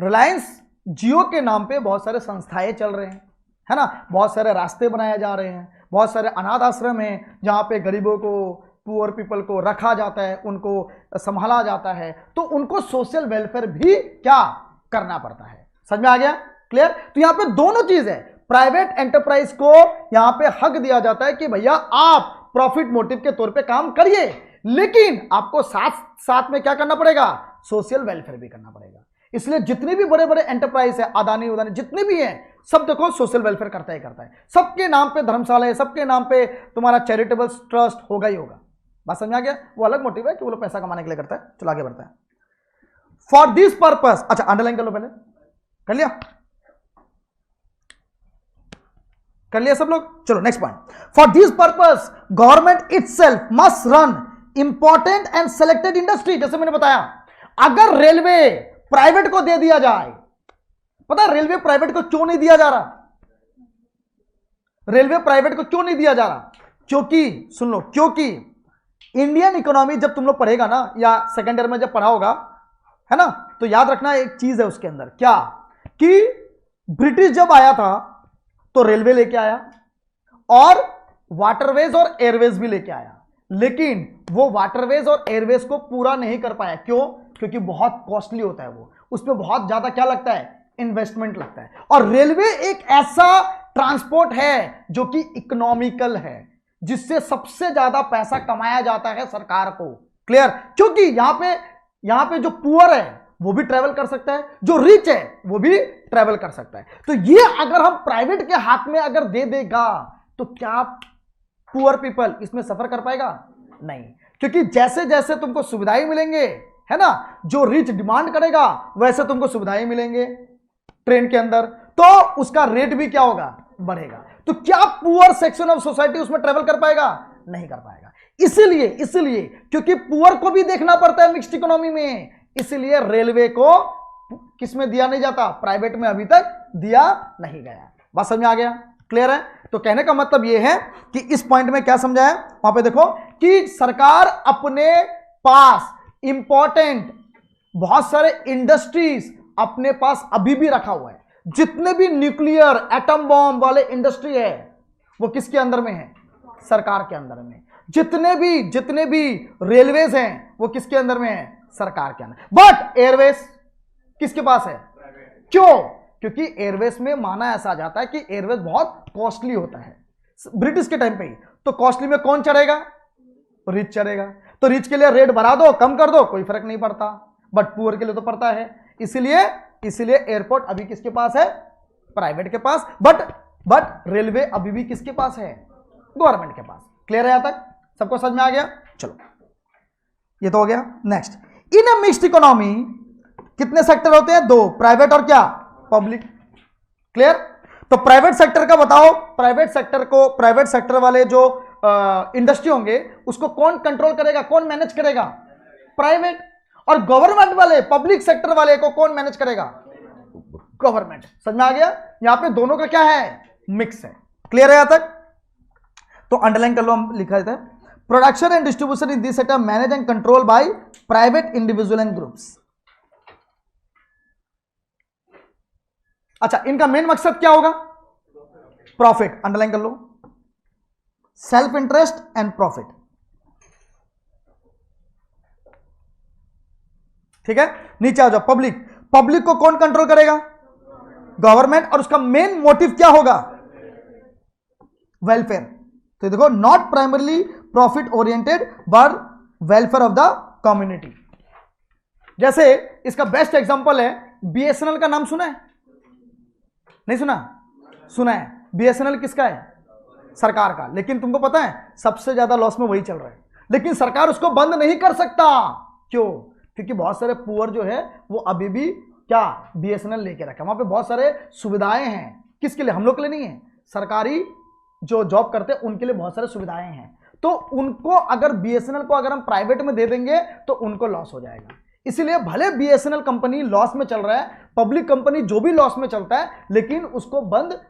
Speaker 1: रिलायंस जियो के नाम पे बहुत सारे संस्थाएं चल रहे हैं, है ना, बहुत सारे रास्ते बनाए जा रहे हैं, बहुत सारे अनाथ आश्रम हैं जहां पे गरीबों को, पुअर पीपल को रखा जाता है, उनको संभाला जाता है, तो उनको सोशल वेलफेयर भी क्या करना पड़ता है। समझ में आ गया? क्लियर? तो यहां पे दोनों चीज है, प्राइवेट एंटरप्राइज को यहां पे हक दिया जाता है कि भैया आप प्रॉफिट मोटिव के तौर पे काम करिए, लेकिन आपको साथ साथ में क्या करना पड़ेगा? सोशल वेलफेयर भी करना पड़ेगा। इसलिए जितने भी बड़े बड़े एंटरप्राइज है, अदानी उदानी जितने भी हैं, सब देखो सोशल वेलफेयर करता ही करता है। सबके नाम पे धर्मशाला है, सबके नाम पे तुम्हारा चैरिटेबल ट्रस्ट होगा ही होगा। बात समझ आ गया? वो अलग मोटिव है कि वो लोग पैसा कमाने के लिए करता है। चलो आगे बढ़ता है। फॉर दिस पर्पस, अच्छा अंडरलाइन कर लो, पहले कर लिया? कर लिया सब लोग? चलो next point. For this purpose government itself must run important and selected industry. जैसे मैंने बताया, अगर रेलवे प्राइवेट को दे दिया जाए, पता है रेलवे प्राइवेट को क्यों नहीं दिया जा रहा? रेलवे प्राइवेट को क्यों नहीं दिया जा रहा? क्योंकि सुन लो, क्योंकि इंडियन इकोनॉमी जब तुम लोग पढ़ेगा ना, या सेकेंड ईयर में जब पढ़ा होगा, है ना, तो याद रखना एक चीज है उसके अंदर, क्या कि ब्रिटिश जब आया था तो रेलवे लेके आया और वाटरवेज और एयरवेज भी लेके आया, लेकिन वो वाटरवेज और एयरवेज को पूरा नहीं कर पाया। क्यों? क्योंकि बहुत कॉस्टली होता है, वो उसमें बहुत ज्यादा क्या लगता है? इन्वेस्टमेंट लगता है। और रेलवे एक ऐसा ट्रांसपोर्ट है जो कि इकोनॉमिकल है, जिससे सबसे ज्यादा पैसा कमाया जाता है सरकार को। क्लियर? क्योंकि यहां पे जो पुअर है वो भी ट्रेवल कर सकता है, जो रिच है वो भी ट्रेवल कर सकता है। तो ये अगर हम प्राइवेट के हाथ में अगर दे देगा तो क्या पुअर पीपल इसमें सफर कर पाएगा? नहीं, क्योंकि जैसे जैसे तुमको सुविधाएं मिलेंगे, है ना, जो रिच डिमांड करेगा वैसे तुमको सुविधाएं मिलेंगे ट्रेन के अंदर, तो उसका रेट भी क्या होगा? बढ़ेगा। तो क्या पुअर सेक्शन ऑफ सोसाइटी उसमें ट्रेवल कर पाएगा? नहीं कर पाएगा। इसीलिए इसीलिए क्योंकि पुअर को भी देखना पड़ता है मिक्स्ड इकोनॉमी में, इसलिए रेलवे को किस में दिया नहीं जाता, प्राइवेट में अभी तक दिया नहीं गया। बात समझ में आ गया, क्लियर है? तो कहने का मतलब यह है कि इस पॉइंट में क्या समझाया वहां पे देखो कि सरकार अपने पास इंपॉर्टेंट बहुत सारे इंडस्ट्रीज अपने पास अभी भी रखा हुआ है। जितने भी न्यूक्लियर एटम बॉम्ब वाले इंडस्ट्री है वो किसके अंदर में है, सरकार के अंदर में। जितने भी रेलवेज हैं वो किसके अंदर में है, सरकार के अंदर। बट एयरवेज किसके पास है, क्यों? क्योंकि एयरवेज में माना ऐसा जाता है कि एयरवेज बहुत कॉस्टली होता है ब्रिटिश के टाइम पे ही। तो कॉस्टली में कौन चढ़ेगा, रिच चढ़ेगा। तो रिच के लिए रेट बढ़ा दो कम कर दो कोई फर्क नहीं पड़ता, बट पुअर के लिए तो पड़ता है। इसीलिए एयरपोर्ट अभी किसके पास है, प्राइवेट के पास। बट रेलवे अभी भी किसके पास है, गवर्नमेंट के पास। क्लियर है यहां तक, सबको समझ में आ गया? चलो ये तो हो गया। नेक्स्ट, इन अ मिक्स्ड इकोनॉमी कितने सेक्टर होते हैं, दो, प्राइवेट और क्या, पब्लिक। क्लियर? तो प्राइवेट सेक्टर का बताओ, प्राइवेट सेक्टर वाले जो इंडस्ट्री होंगे उसको कौन कंट्रोल करेगा, कौन मैनेज करेगा, प्राइवेट। और गवर्नमेंट वाले पब्लिक सेक्टर वाले को कौन मैनेज करेगा, गवर्नमेंट। समझ में आ गया? यहां पे दोनों का क्या है, मिक्स है। क्लियर है यहां तक? तो अंडरलाइन कर लो, हम लिखा है production and distribution in this sector manage and control by private individual and groups. अच्छा, इनका मेन मकसद क्या होगा, प्रॉफिट। अंडरलाइन कर लो, सेल्फ इंटरेस्ट एंड प्रॉफिट। ठीक है, नीचे आ जाओ, पब्लिक को कौन कंट्रोल करेगा, गवर्नमेंट। और उसका मेन मोटिव क्या होगा, वेलफेयर। तो देखो, not primarily profit oriented but welfare of the community. जैसे इसका बेस्ट एग्जांपल है बीएसएनएल का नाम सुना है, नहीं सुना? सुना है। बीएसएनएल किसका है, सरकार का। लेकिन तुमको पता है सबसे ज्यादा लॉस में वही चल रहा है, लेकिन सरकार उसको बंद नहीं कर सकता। क्यों? क्योंकि बहुत सारे पुअर जो है वो अभी भी क्या, बीएसएनएल लेके रखा है। वहां पे बहुत सारे सुविधाएं हैं, किसके लिए, हम लोग के लिए नहीं है, सरकारी जो जॉब करते हैं उनके लिए बहुत सारे सुविधाएं हैं। तो उनको अगर बीएसएनएल को अगर हम प्राइवेट में दे देंगे तो उनको लॉस हो जाएगा। इसीलिए भले बीएसएनएल कंपनी लॉस में चल रहा है, पब्लिक कंपनी जो भी लॉस में चलता है, लेकिन उसको बंद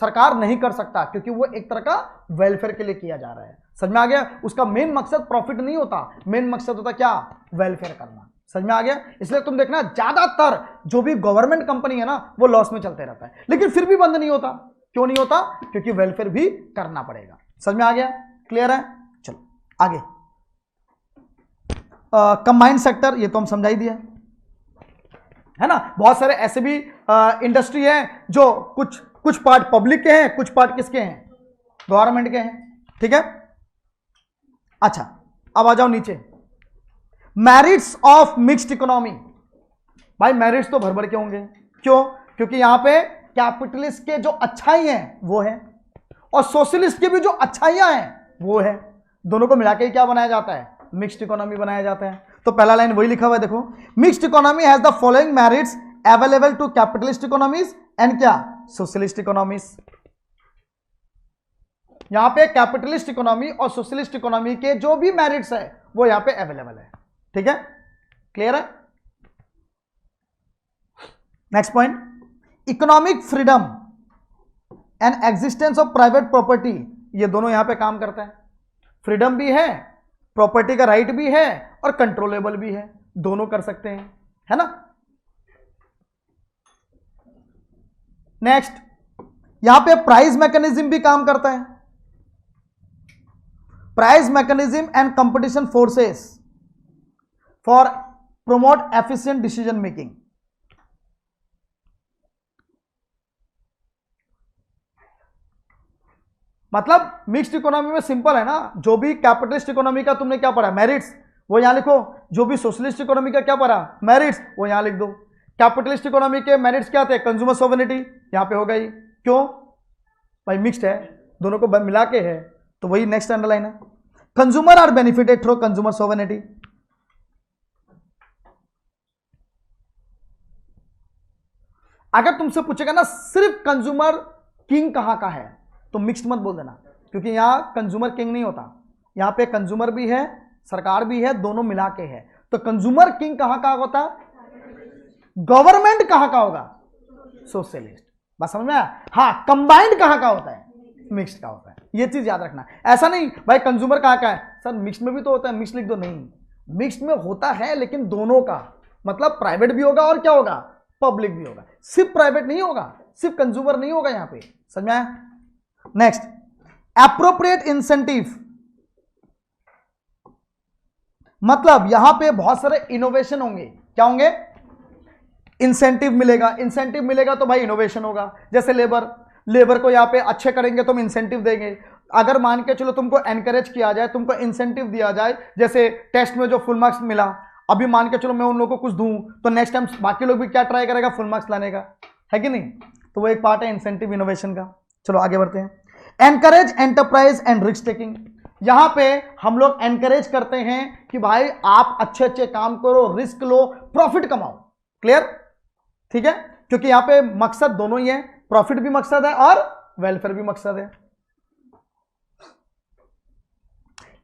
Speaker 1: सरकार नहीं कर सकता, क्योंकि वो एक तरह का वेलफेयर के लिए किया जा रहा है। समझ में आ गया? उसका मेन मकसद प्रॉफिट नहीं होता, मेन मकसद होता क्या, वेलफेयर करना। समझ में आ गया? इसलिए तुम देखना ज्यादातर जो भी गवर्नमेंट कंपनी है ना वो लॉस में चलते रहता है, लेकिन फिर भी बंद नहीं होता। क्यों नहीं होता? क्योंकि वेलफेयर भी करना पड़ेगा। समझ में आ गया? क्लियर है? चलो आगे, कंबाइंड सेक्टर, ये तो हम समझा ही दिया है ना। बहुत सारे ऐसे भी इंडस्ट्री हैं जो कुछ पार्ट पब्लिक के हैं, कुछ पार्ट किसके हैं, गवर्नमेंट के हैं। ठीक है, अच्छा अब आ जाओ नीचे, मेरिट्स ऑफ मिक्स्ड इकोनॉमी। भाई मेरिट्स तो भर भर के होंगे, क्यों? क्योंकि यहां पे कैपिटलिस्ट के जो अच्छाई हैं वो है, और सोशलिस्ट के भी जो अच्छाइयां हैं वो है। दोनों को मिलाकर क्या बनाया जाता है, मिक्स्ड इकोनॉमी बनाया जाता है। तो पहला लाइन वही लिखा हुआ है, देखो, mixed economy has the following merits available to capitalist economies and क्या, सोशलिस्ट इकोनॉमीज। यहां पे कैपिटलिस्ट इकोनॉमी और सोशलिस्ट इकोनॉमी के जो भी मेरिट्स है वो यहां पे अवेलेबल है। ठीक है, क्लियर है? Next point, economic freedom and existence of private property, ये दोनों यहां पे काम करते हैं। फ्रीडम भी है, प्रॉपर्टी का राइट भी है, और कंट्रोलेबल भी है, दोनों कर सकते हैं, है ना। नेक्स्ट, यहां पे प्राइस मैकेनिज्म भी काम करता है, price mechanism and competition forces for promote efficient decision making. मतलब मिक्स्ड इकोनॉमी में सिंपल है ना, जो भी कैपिटलिस्ट इकोनॉमी का तुमने क्या पढ़ा, मेरिट्स, वो यहां लिखो। जो भी सोशलिस्ट इकोनॉमी का क्या पढ़ा, मेरिट्स, वो यहां लिख दो। कैपिटलिस्ट इकोनॉमी के मेरिट्स क्या थे, कंज्यूमर सोवरेनिटी, यहां पे हो गई। क्यों भाई, मिक्स्ड है, दोनों को मिला के है, तो वही नेक्स्ट अंडरलाइन है। Consumer are benefited through consumer sovereignty. अगर तुमसे पूछेगा ना सिर्फ कंज्यूमर किंग कहां का है, तो मिक्स्ड मत बोल देना, क्योंकि यहाँ कंज्यूमर किंग नहीं होता, यहाँ पे कंज्यूमर भी है, सरकार भी है, दोनों मिला के है। तो कंज्यूमर किंग कहां का होता है? गवर्नमेंट कहां का होगा? सोशलिस्ट। बस समझ में आया? हाँ, कंबाइंड कहां का होता है? मिक्स्ड का होता है। ये चीज याद रखना। ऐसा नहीं भाई कंज्यूमर कहां का है सर, मिक्स्ड में भी तो होता है, मिक्स्ड लिख दो, नहीं, मिक्स्ड में होता है लेकिन दोनों का, मतलब प्राइवेट भी होगा और क्या होगा, पब्लिक भी होगा, सिर्फ प्राइवेट नहीं होगा, सिर्फ कंज्यूमर नहीं होगा यहां पे। समझ में आया? नेक्स्ट, एप्रोप्रिएट इंसेंटिव, मतलब यहां पे बहुत सारे इनोवेशन होंगे। क्या होंगे? इंसेंटिव मिलेगा, इंसेंटिव मिलेगा तो भाई इनोवेशन होगा। जैसे लेबर को यहाँ पे अच्छे करेंगे तो हम इंसेंटिव देंगे। अगर मान के चलो तुमको एनकरेज किया जाए, तुमको इंसेंटिव दिया जाए, जैसे टेस्ट में जो फुल मार्क्स मिला, अभी मान के चलो मैं उन लोगों को कुछ दूं तो नेक्स्ट टाइम बाकी लोग भी क्या ट्राई करेगा, फुल मार्क्स लाने का, है कि नहीं? तो वो एक पार्ट है इंसेंटिव इनोवेशन का। चलो आगे बढ़ते हैं। Encourage enterprise and risk taking, यहां पे हम लोग एनकरेज करते हैं कि भाई आप अच्छे अच्छे काम करो, रिस्क लो, प्रॉफिट कमाओ। क्लियर? ठीक है, क्योंकि यहां पे मकसद दोनों ही है, प्रॉफिट भी मकसद है और वेलफेयर भी मकसद है।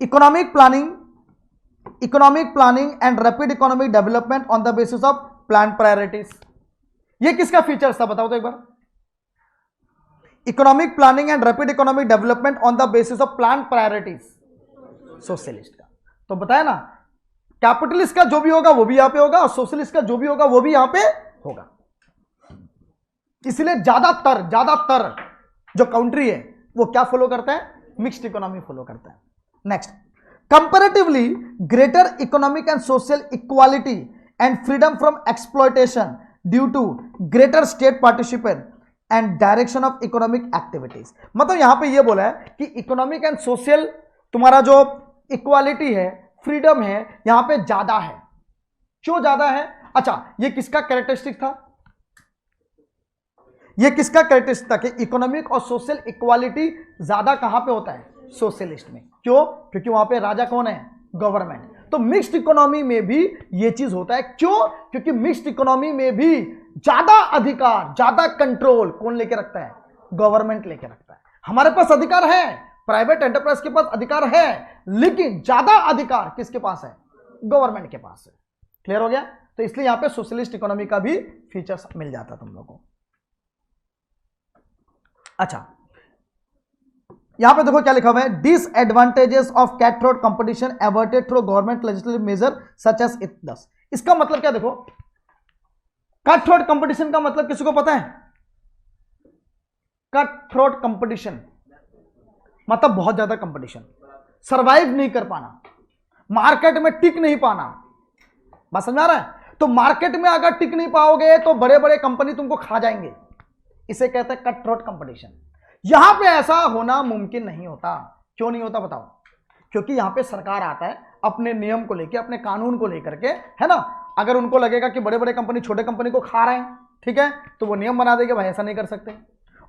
Speaker 1: Economic planning and rapid economic development on the basis of plan priorities, ये किसका फीचर्स था बताओ तो एक बार? Economic planning and rapid economic development on the basis of plan priorities, socialist का। तो बताया ना, कैपिटलिस्ट का जो भी होगा वो भी यहां पे होगा और सोशलिस्ट का जो भी होगा वो भी यहां पे होगा। इसलिए ज्यादातर जो कंट्री है वो क्या फॉलो करता है? मिक्स्ड इकोनॉमी फॉलो करता है। Next, comparatively greater economic and social equality and freedom from exploitation due to greater state participation and direction of economic activities. मतलब यहां पे ये बोला है कि इकोनॉमिक एंड सोशल तुम्हारा जो इक्वालिटी है, फ्रीडम है, यहां पे ज्यादा है। क्यों ज्यादा है? अच्छा, ये किसका कैरेक्टरिस्टिक था? ये किसका कैरेक्टरिस्टिक था कि इकोनॉमिक और सोशल इक्वालिटी ज्यादा कहां पे होता है? सोशलिस्ट में। क्यों? क्योंकि वहां पे राजा कौन है? गवर्नमेंट। तो मिक्स्ड इकोनॉमी में भी ये चीज होता है। क्यों? क्योंकि मिक्स्ड इकोनॉमी में भी ज्यादा अधिकार, ज्यादा कंट्रोल कौन लेके रखता है? गवर्नमेंट लेके रखता है। हमारे पास अधिकार है, प्राइवेट एंटरप्राइज के पास अधिकार है, लेकिन ज्यादा अधिकार किसके पास है? गवर्नमेंट के पास है। क्लियर हो गया? तो इसलिए यहां पे सोशलिस्ट इकोनॉमी का भी फीचर्स मिल जाता तुम लोगों को। अच्छा, यहां पे देखो क्या लिखा हुआ है, disadvantages of cut throat competition averted through government legislative measure such as it this. इसका मतलब क्या? देखो, कट थ्रोट कंपटीशन का मतलब किसी को पता है? कट थ्रोट कंपटीशन मतलब बहुत ज्यादा कंपटीशन, सरवाइव नहीं कर पाना, मार्केट में टिक नहीं पाना। बात समझ आ रहा है? तो मार्केट में अगर टिक नहीं पाओगे तो बड़े बड़े कंपनी तुमको खा जाएंगे। इसे कहते हैं कट थ्रोट कंपटीशन। यहां पे ऐसा होना मुमकिन नहीं होता। क्यों नहीं होता बताओ? क्योंकि यहां पे सरकार आता है अपने नियम को लेके, अपने कानून को लेकर के, है ना। अगर उनको लगेगा कि बड़े बड़े कंपनी छोटे कंपनी को खा रहे हैं, ठीक है, तो वो नियम बना देंगे भाई ऐसा नहीं कर सकते।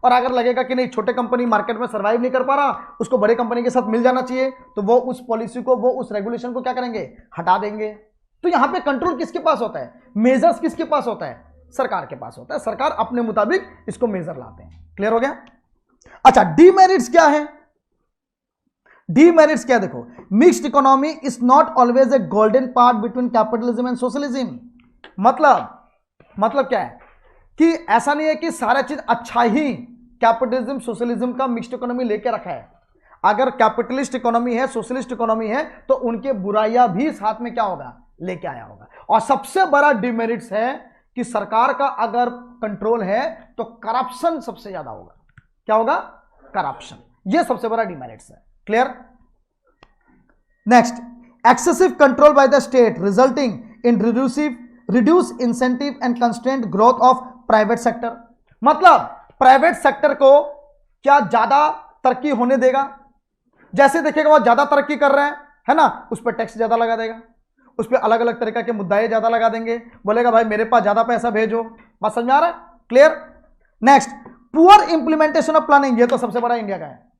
Speaker 1: और अगर लगेगा कि नहीं छोटे कंपनी मार्केट में सर्वाइव नहीं कर पा रहा, उसको बड़े कंपनी के साथ मिल जाना चाहिए, तो वो उस पॉलिसी को, वो उस रेगुलेशन को क्या करेंगे? हटा देंगे। तो यहां पे कंट्रोल किसके पास होता है? मेजर्स किसके पास होता है? सरकार के पास होता है। सरकार अपने मुताबिक इसको मेजर लाते हैं। क्लियर हो गया? अच्छा, डीमेरिट्स क्या है? डीमेरिट्स क्या? देखो, mixed economy is not always a golden part between capitalism and socialism. मतलब क्या है कि ऐसा नहीं है कि सारा चीज अच्छा ही कैपिटलिज्म सोशलिज्म का मिक्स्ड इकोनॉमी लेके रखा है। अगर कैपिटलिस्ट इकोनॉमी है, सोशलिस्ट इकोनॉमी है, तो उनके बुराइयां भी साथ में क्या होगा? लेके आया होगा। और सबसे बड़ा डिमेरिट्स है कि सरकार का अगर कंट्रोल है तो करप्शन सबसे ज्यादा होगा। क्या होगा? करप्शन। ये सबसे बड़ा डिमेरिट्स है। Clear? Next, excessive control by the state resulting in reduce incentive and constraint growth of private sector. मतलब प्राइवेट सेक्टर को क्या ज्यादा तरक्की होने देगा? जैसे देखेगा वो ज्यादा तरक्की कर रहे हैं, है ना, उस पर टैक्स ज्यादा लगा देगा, उस पर अलग अलग तरीका के मुद्दाएं ज्यादा लगा देंगे, बोलेगा भाई मेरे पास ज्यादा पैसा भेजो। बात समझ आ रहा है? Clear? Next, poor implementation of planning. ये तो सबसे बड़ा इंडिया का है।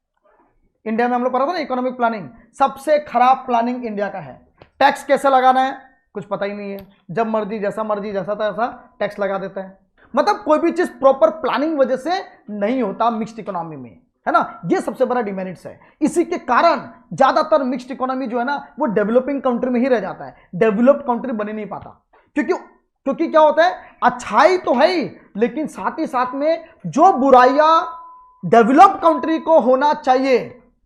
Speaker 1: इंडिया में हम लोग पढ़ा था ना इकोनॉमिक प्लानिंग, सबसे खराब प्लानिंग इंडिया का है। टैक्स कैसे लगाना है कुछ पता ही नहीं है, जब मर्जी जैसा तैसा टैक्स लगा देता है। मतलब कोई भी चीज प्रॉपर प्लानिंग वजह से नहीं होता मिक्स्ड इकोनॉमी में। है ना, ये सबसे बड़ा डिमेरिट्स है। इसी के कारण ज्यादातर मिक्स्ड इकोनॉमी जो है ना वो डेवलपिंग कंट्री में ही रह जाता है, डेवलप्ड कंट्री बन ही नहीं पाता। क्योंकि क्या होता है, अच्छाई तो है ही, लेकिन साथ ही साथ में जो बुराइयां डेवलप्ड कंट्री को होना चाहिए,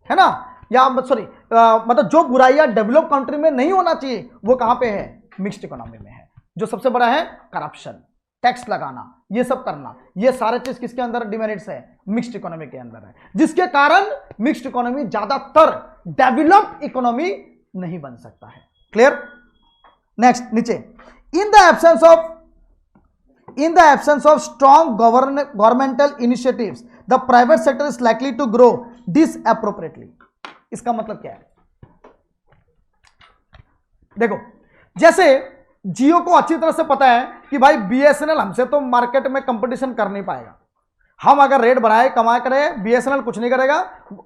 Speaker 1: है ना, या सॉरी मतलब जो बुराइयां डेवलप कंट्री में नहीं होना चाहिए वो कहां पे है, मिक्स्ड इकोनॉमी में है। जो सबसे बड़ा है करप्शन, टैक्स लगाना, ये सब करना, ये सारे चीज किसके अंदर डिमेरिट्स है, मिक्स्ड इकोनॉमी के अंदर है, जिसके कारण मिक्स्ड इकोनॉमी ज्यादातर डेवलप्ड इकोनॉमी नहीं बन सकता है। क्लियर। नेक्स्ट नीचे, in the absence of strong governmental initiatives the private sector is likely to grow disappropriately. इसका मतलब क्या है, देखो जैसे जियो को अच्छी तरह से पता है कि भाई बीएसएनएल हमसे तो मार्केट में कंपटीशन कर नहीं पाएगा, हम अगर रेट बढ़ाए कमा करें बीएसएनएल कुछ नहीं करेगा।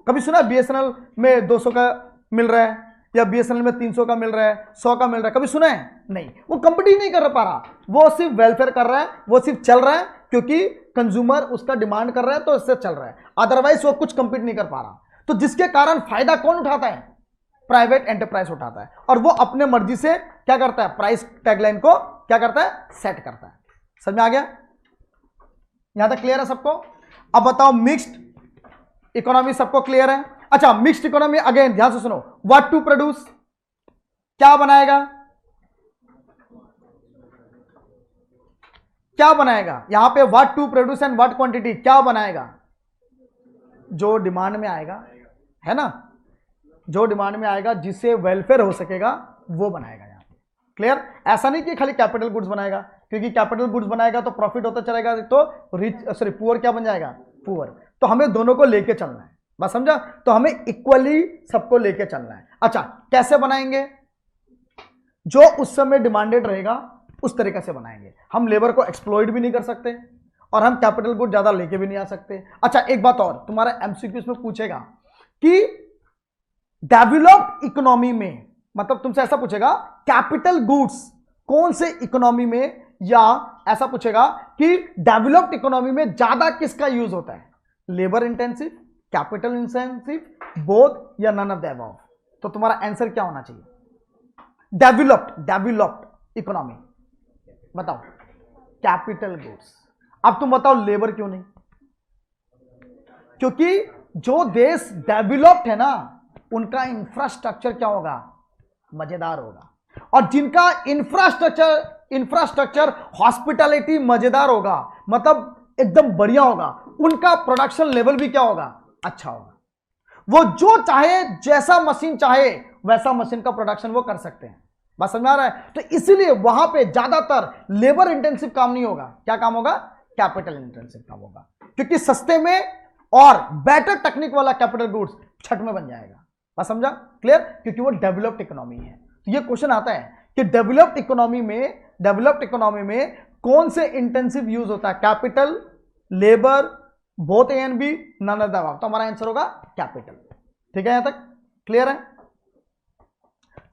Speaker 1: कभी सुना बीएसएनएल में 200 का मिल रहा है या बीएसएनएल में 300 का मिल रहा है, 100 का मिल रहा है, कभी सुना है नहीं। वो कंपीट नहीं कर पा रहा, वो सिर्फ वेलफेयर कर रहा है, वो सिर्फ चल रहा है क्योंकि कंज्यूमर उसका डिमांड कर रहा है तो इससे चल रहा है, अदरवाइज वो कुछ कंपीट नहीं कर पा रहा। तो जिसके कारण फायदा कौन उठाता है, प्राइवेट एंटरप्राइज उठाता है, और वो अपने मर्जी से क्या करता है, प्राइस टैगलाइन को क्या करता है, सेट करता है। समझ में आ गया, यहां तक क्लियर है सबको। अब बताओ मिक्स्ड इकोनॉमी सबको क्लियर है। अच्छा मिक्स्ड इकोनॉमी अगेन ध्यान से सुनो, व्हाट टू प्रोड्यूस, क्या बनाएगा, क्या बनाएगा, यहां पे what to produce and what quantity, क्या बनाएगा, जो डिमांड में आएगा, है ना, जो डिमांड में आएगा जिससे वेलफेयर हो सकेगा वो बनाएगा यहां पे। क्लियर। ऐसा नहीं कि खाली कैपिटल गुड्स बनाएगा, क्योंकि कैपिटल गुड्स बनाएगा तो प्रॉफिट होता चलेगा तो पुअर क्या बन जाएगा, पुअर। तो हमें दोनों को लेके चलना है, बस समझा, तो हमें इक्वली सबको लेके चलना है। अच्छा कैसे बनाएंगे, जो उस समय डिमांडेड रहेगा उस तरीके से बनाएंगे। हम लेबर को एक्सप्लॉइट भी नहीं कर सकते और हम कैपिटल गुड ज्यादा लेके भी नहीं आ सकते। अच्छा एक बात और, तुम्हारा एमसीक्यू में पूछेगा कि डेवलप्ड इकोनॉमी में, मतलब तुमसे ऐसा पूछेगा कैपिटल गुड्स कौन से इकोनॉमी में, या ऐसा पूछेगा कि डेवलप्ड इकोनॉमी में ज्यादा किसका यूज होता है, labour intensive, capital intensive, both, या नन ऑफ द अबव। तो तुम्हारा आंसर क्या होना चाहिए, डेवलप्ड इकोनॉमी, बताओ कैपिटल गुड्स। अब तुम बताओ लेबर क्यों नहीं, क्योंकि जो देश डेवलप्ड है ना उनका इंफ्रास्ट्रक्चर क्या होगा, मजेदार होगा, और जिनका इंफ्रास्ट्रक्चर हॉस्पिटैलिटी मजेदार होगा, मतलब एकदम बढ़िया होगा, उनका प्रोडक्शन लेवल भी क्या होगा, अच्छा होगा। वो जो चाहे, जैसा मशीन चाहे वैसा मशीन का प्रोडक्शन वो कर सकते हैं। बात समझ आ रहा है। तो इसीलिए वहां पे ज्यादातर लेबर इंटेंसिव काम नहीं होगा, क्या काम होगा, कैपिटल इंटेंसिव काम होगा, क्योंकि सस्ते में और बेटर टेक्निक वाला कैपिटल गुड्स छठ में बन जाएगा। बात समझा, क्लियर, क्योंकि वो डेवलप्ड इकोनॉमी है। तो ये क्वेश्चन आता है कि डेवलप्ड इकोनॉमी में कौन से इंटेंसिव यूज होता है, capital, labour, both A and B, none of the above. तो हमारा आंसर होगा कैपिटल। ठीक है, यहां तक क्लियर है।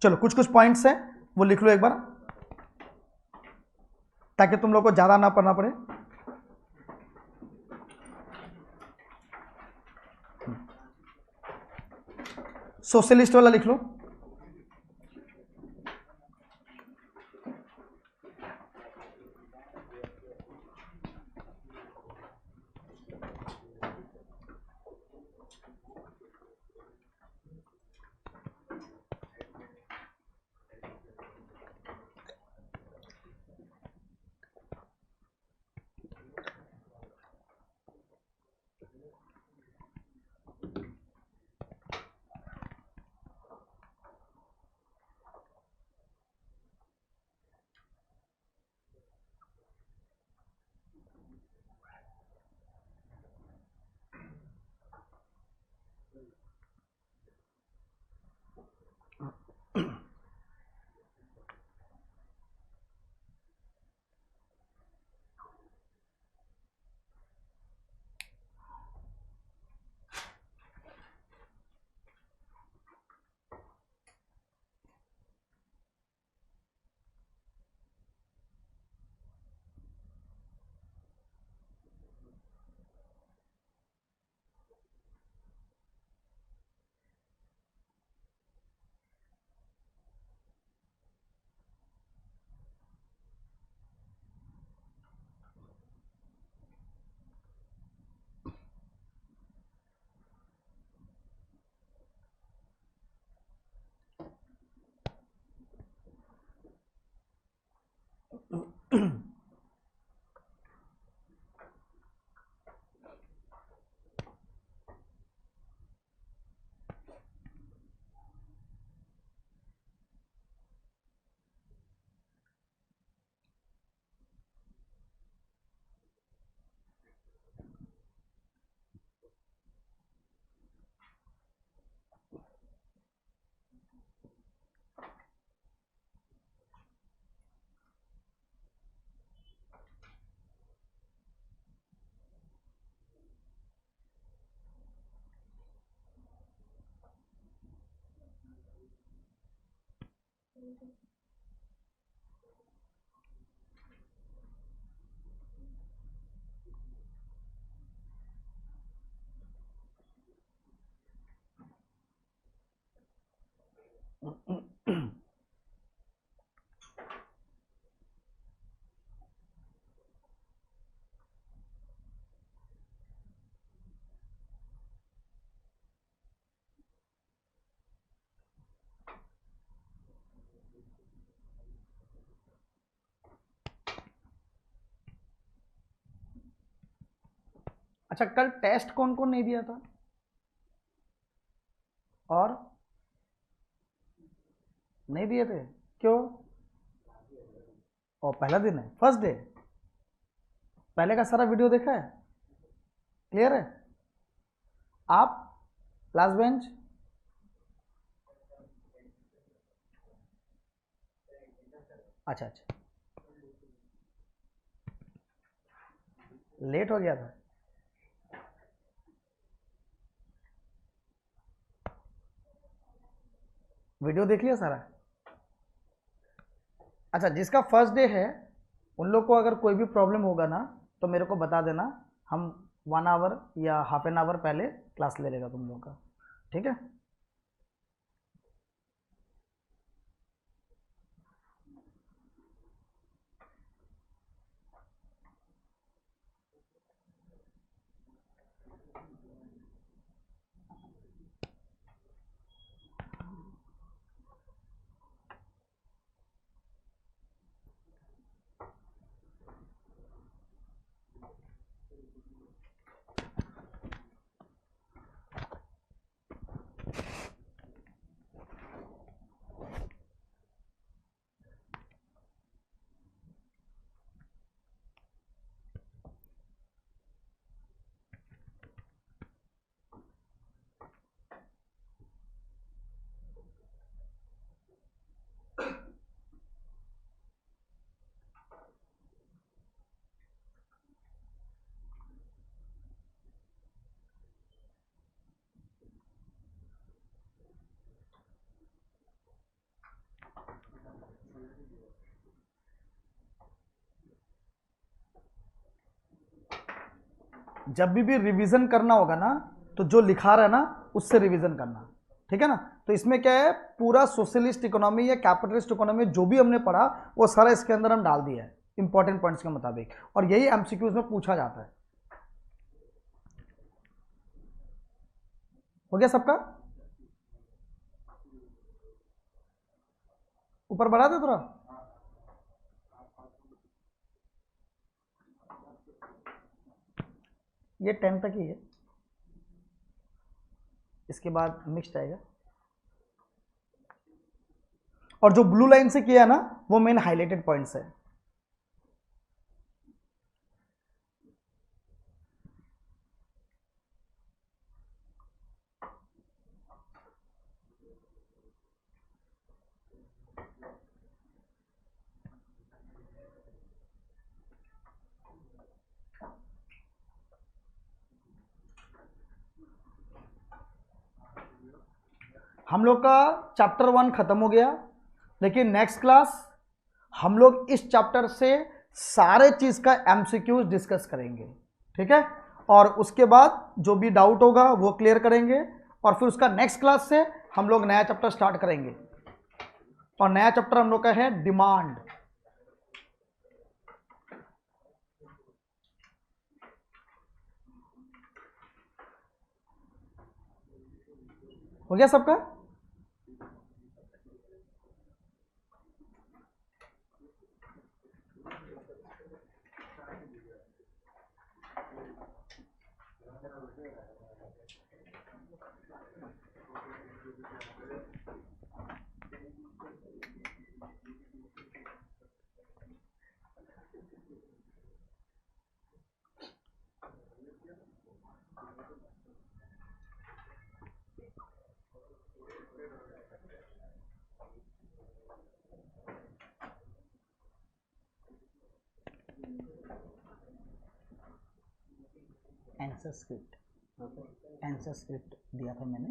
Speaker 1: चलो कुछ कुछ पॉइंट्स हैं वो लिख लो एक बार, ताकि तुम लोग को ज्यादा ना पढ़ना पड़े। सोशलिस्ट वाला लिख लो, अच्छा, कल टेस्ट कौन कौन नहीं दिया था? और नहीं दिए थे, क्यों? और पहला दिन है, फर्स्ट डे। पहले का सारा वीडियो देखा है? क्लियर है? आप लास्ट बेंच? अच्छा अच्छा, लेट हो गया था। वीडियो देख लिया सारा? अच्छा, जिसका फर्स्ट डे है उन लोग को अगर कोई भी प्रॉब्लम होगा ना तो मेरे को बता देना, हम 1 आवर या हाफ एन आवर पहले क्लास ले लेगा तुम लोगों का, ठीक है? जब भी रिवीजन करना होगा ना तो जो लिखा रहा है ना उससे रिवीजन करना, ठीक है ना? तो इसमें क्या है, पूरा सोशलिस्ट इकोनॉमी या कैपिटलिस्ट इकोनॉमी जो भी हमने पढ़ा वो सारा इसके अंदर हम डाल दिया है इंपॉर्टेंट पॉइंट्स के मुताबिक, और यही एमसीक्यूज में पूछा जाता है। हो गया सबका? ऊपर बढ़ा दे थोड़ा। ये 10 तक ही है, इसके बाद मिक्स्ड आएगा। और जो ब्लू लाइन से किया है ना वो मेन हाईलाइटेड पॉइंट्स है। हम लोग का चैप्टर 1 खत्म हो गया, लेकिन नेक्स्ट क्लास हम लोग इस चैप्टर से सारे चीज का एमसीक्यूज डिस्कस करेंगे, ठीक है? और उसके बाद जो भी डाउट होगा वो क्लियर करेंगे, और फिर उसका नेक्स्ट क्लास से हम लोग नया चैप्टर स्टार्ट करेंगे, और नया चैप्टर हम लोग का है डिमांड। हो गया सबका? आंसर स्क्रिप्ट, आंसर स्क्रिप्ट दिया था मैंने।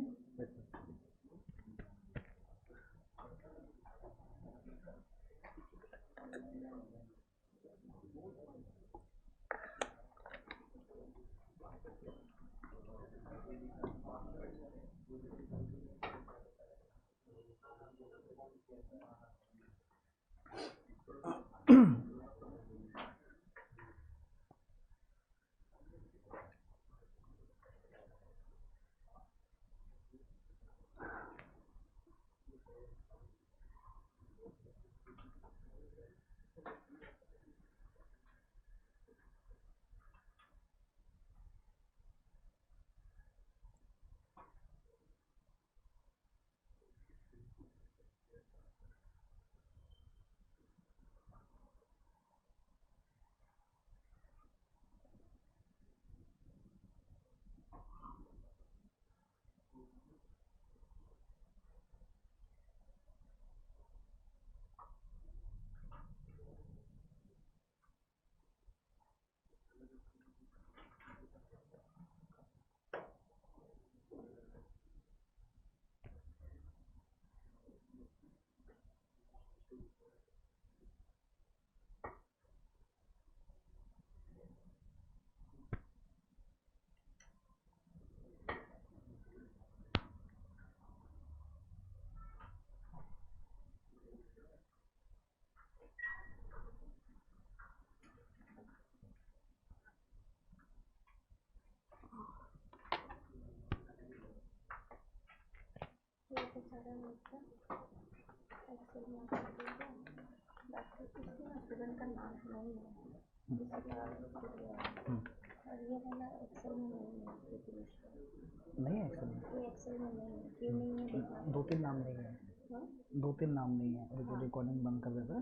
Speaker 2: एक्सेल में कर दीजिए, बाकी इसमें स्टूडेंट का नाम नहीं है, जिससे और ये वाला एक्सेल में नहीं है,
Speaker 1: नहीं है एक्सेल में,
Speaker 2: ये एक्सेल में नहीं है, क्यों नहीं है देखना।
Speaker 1: 2-3 नाम नहीं है, 2-3 नाम नहीं है, रिकॉर्डिंग बंद कर देता है।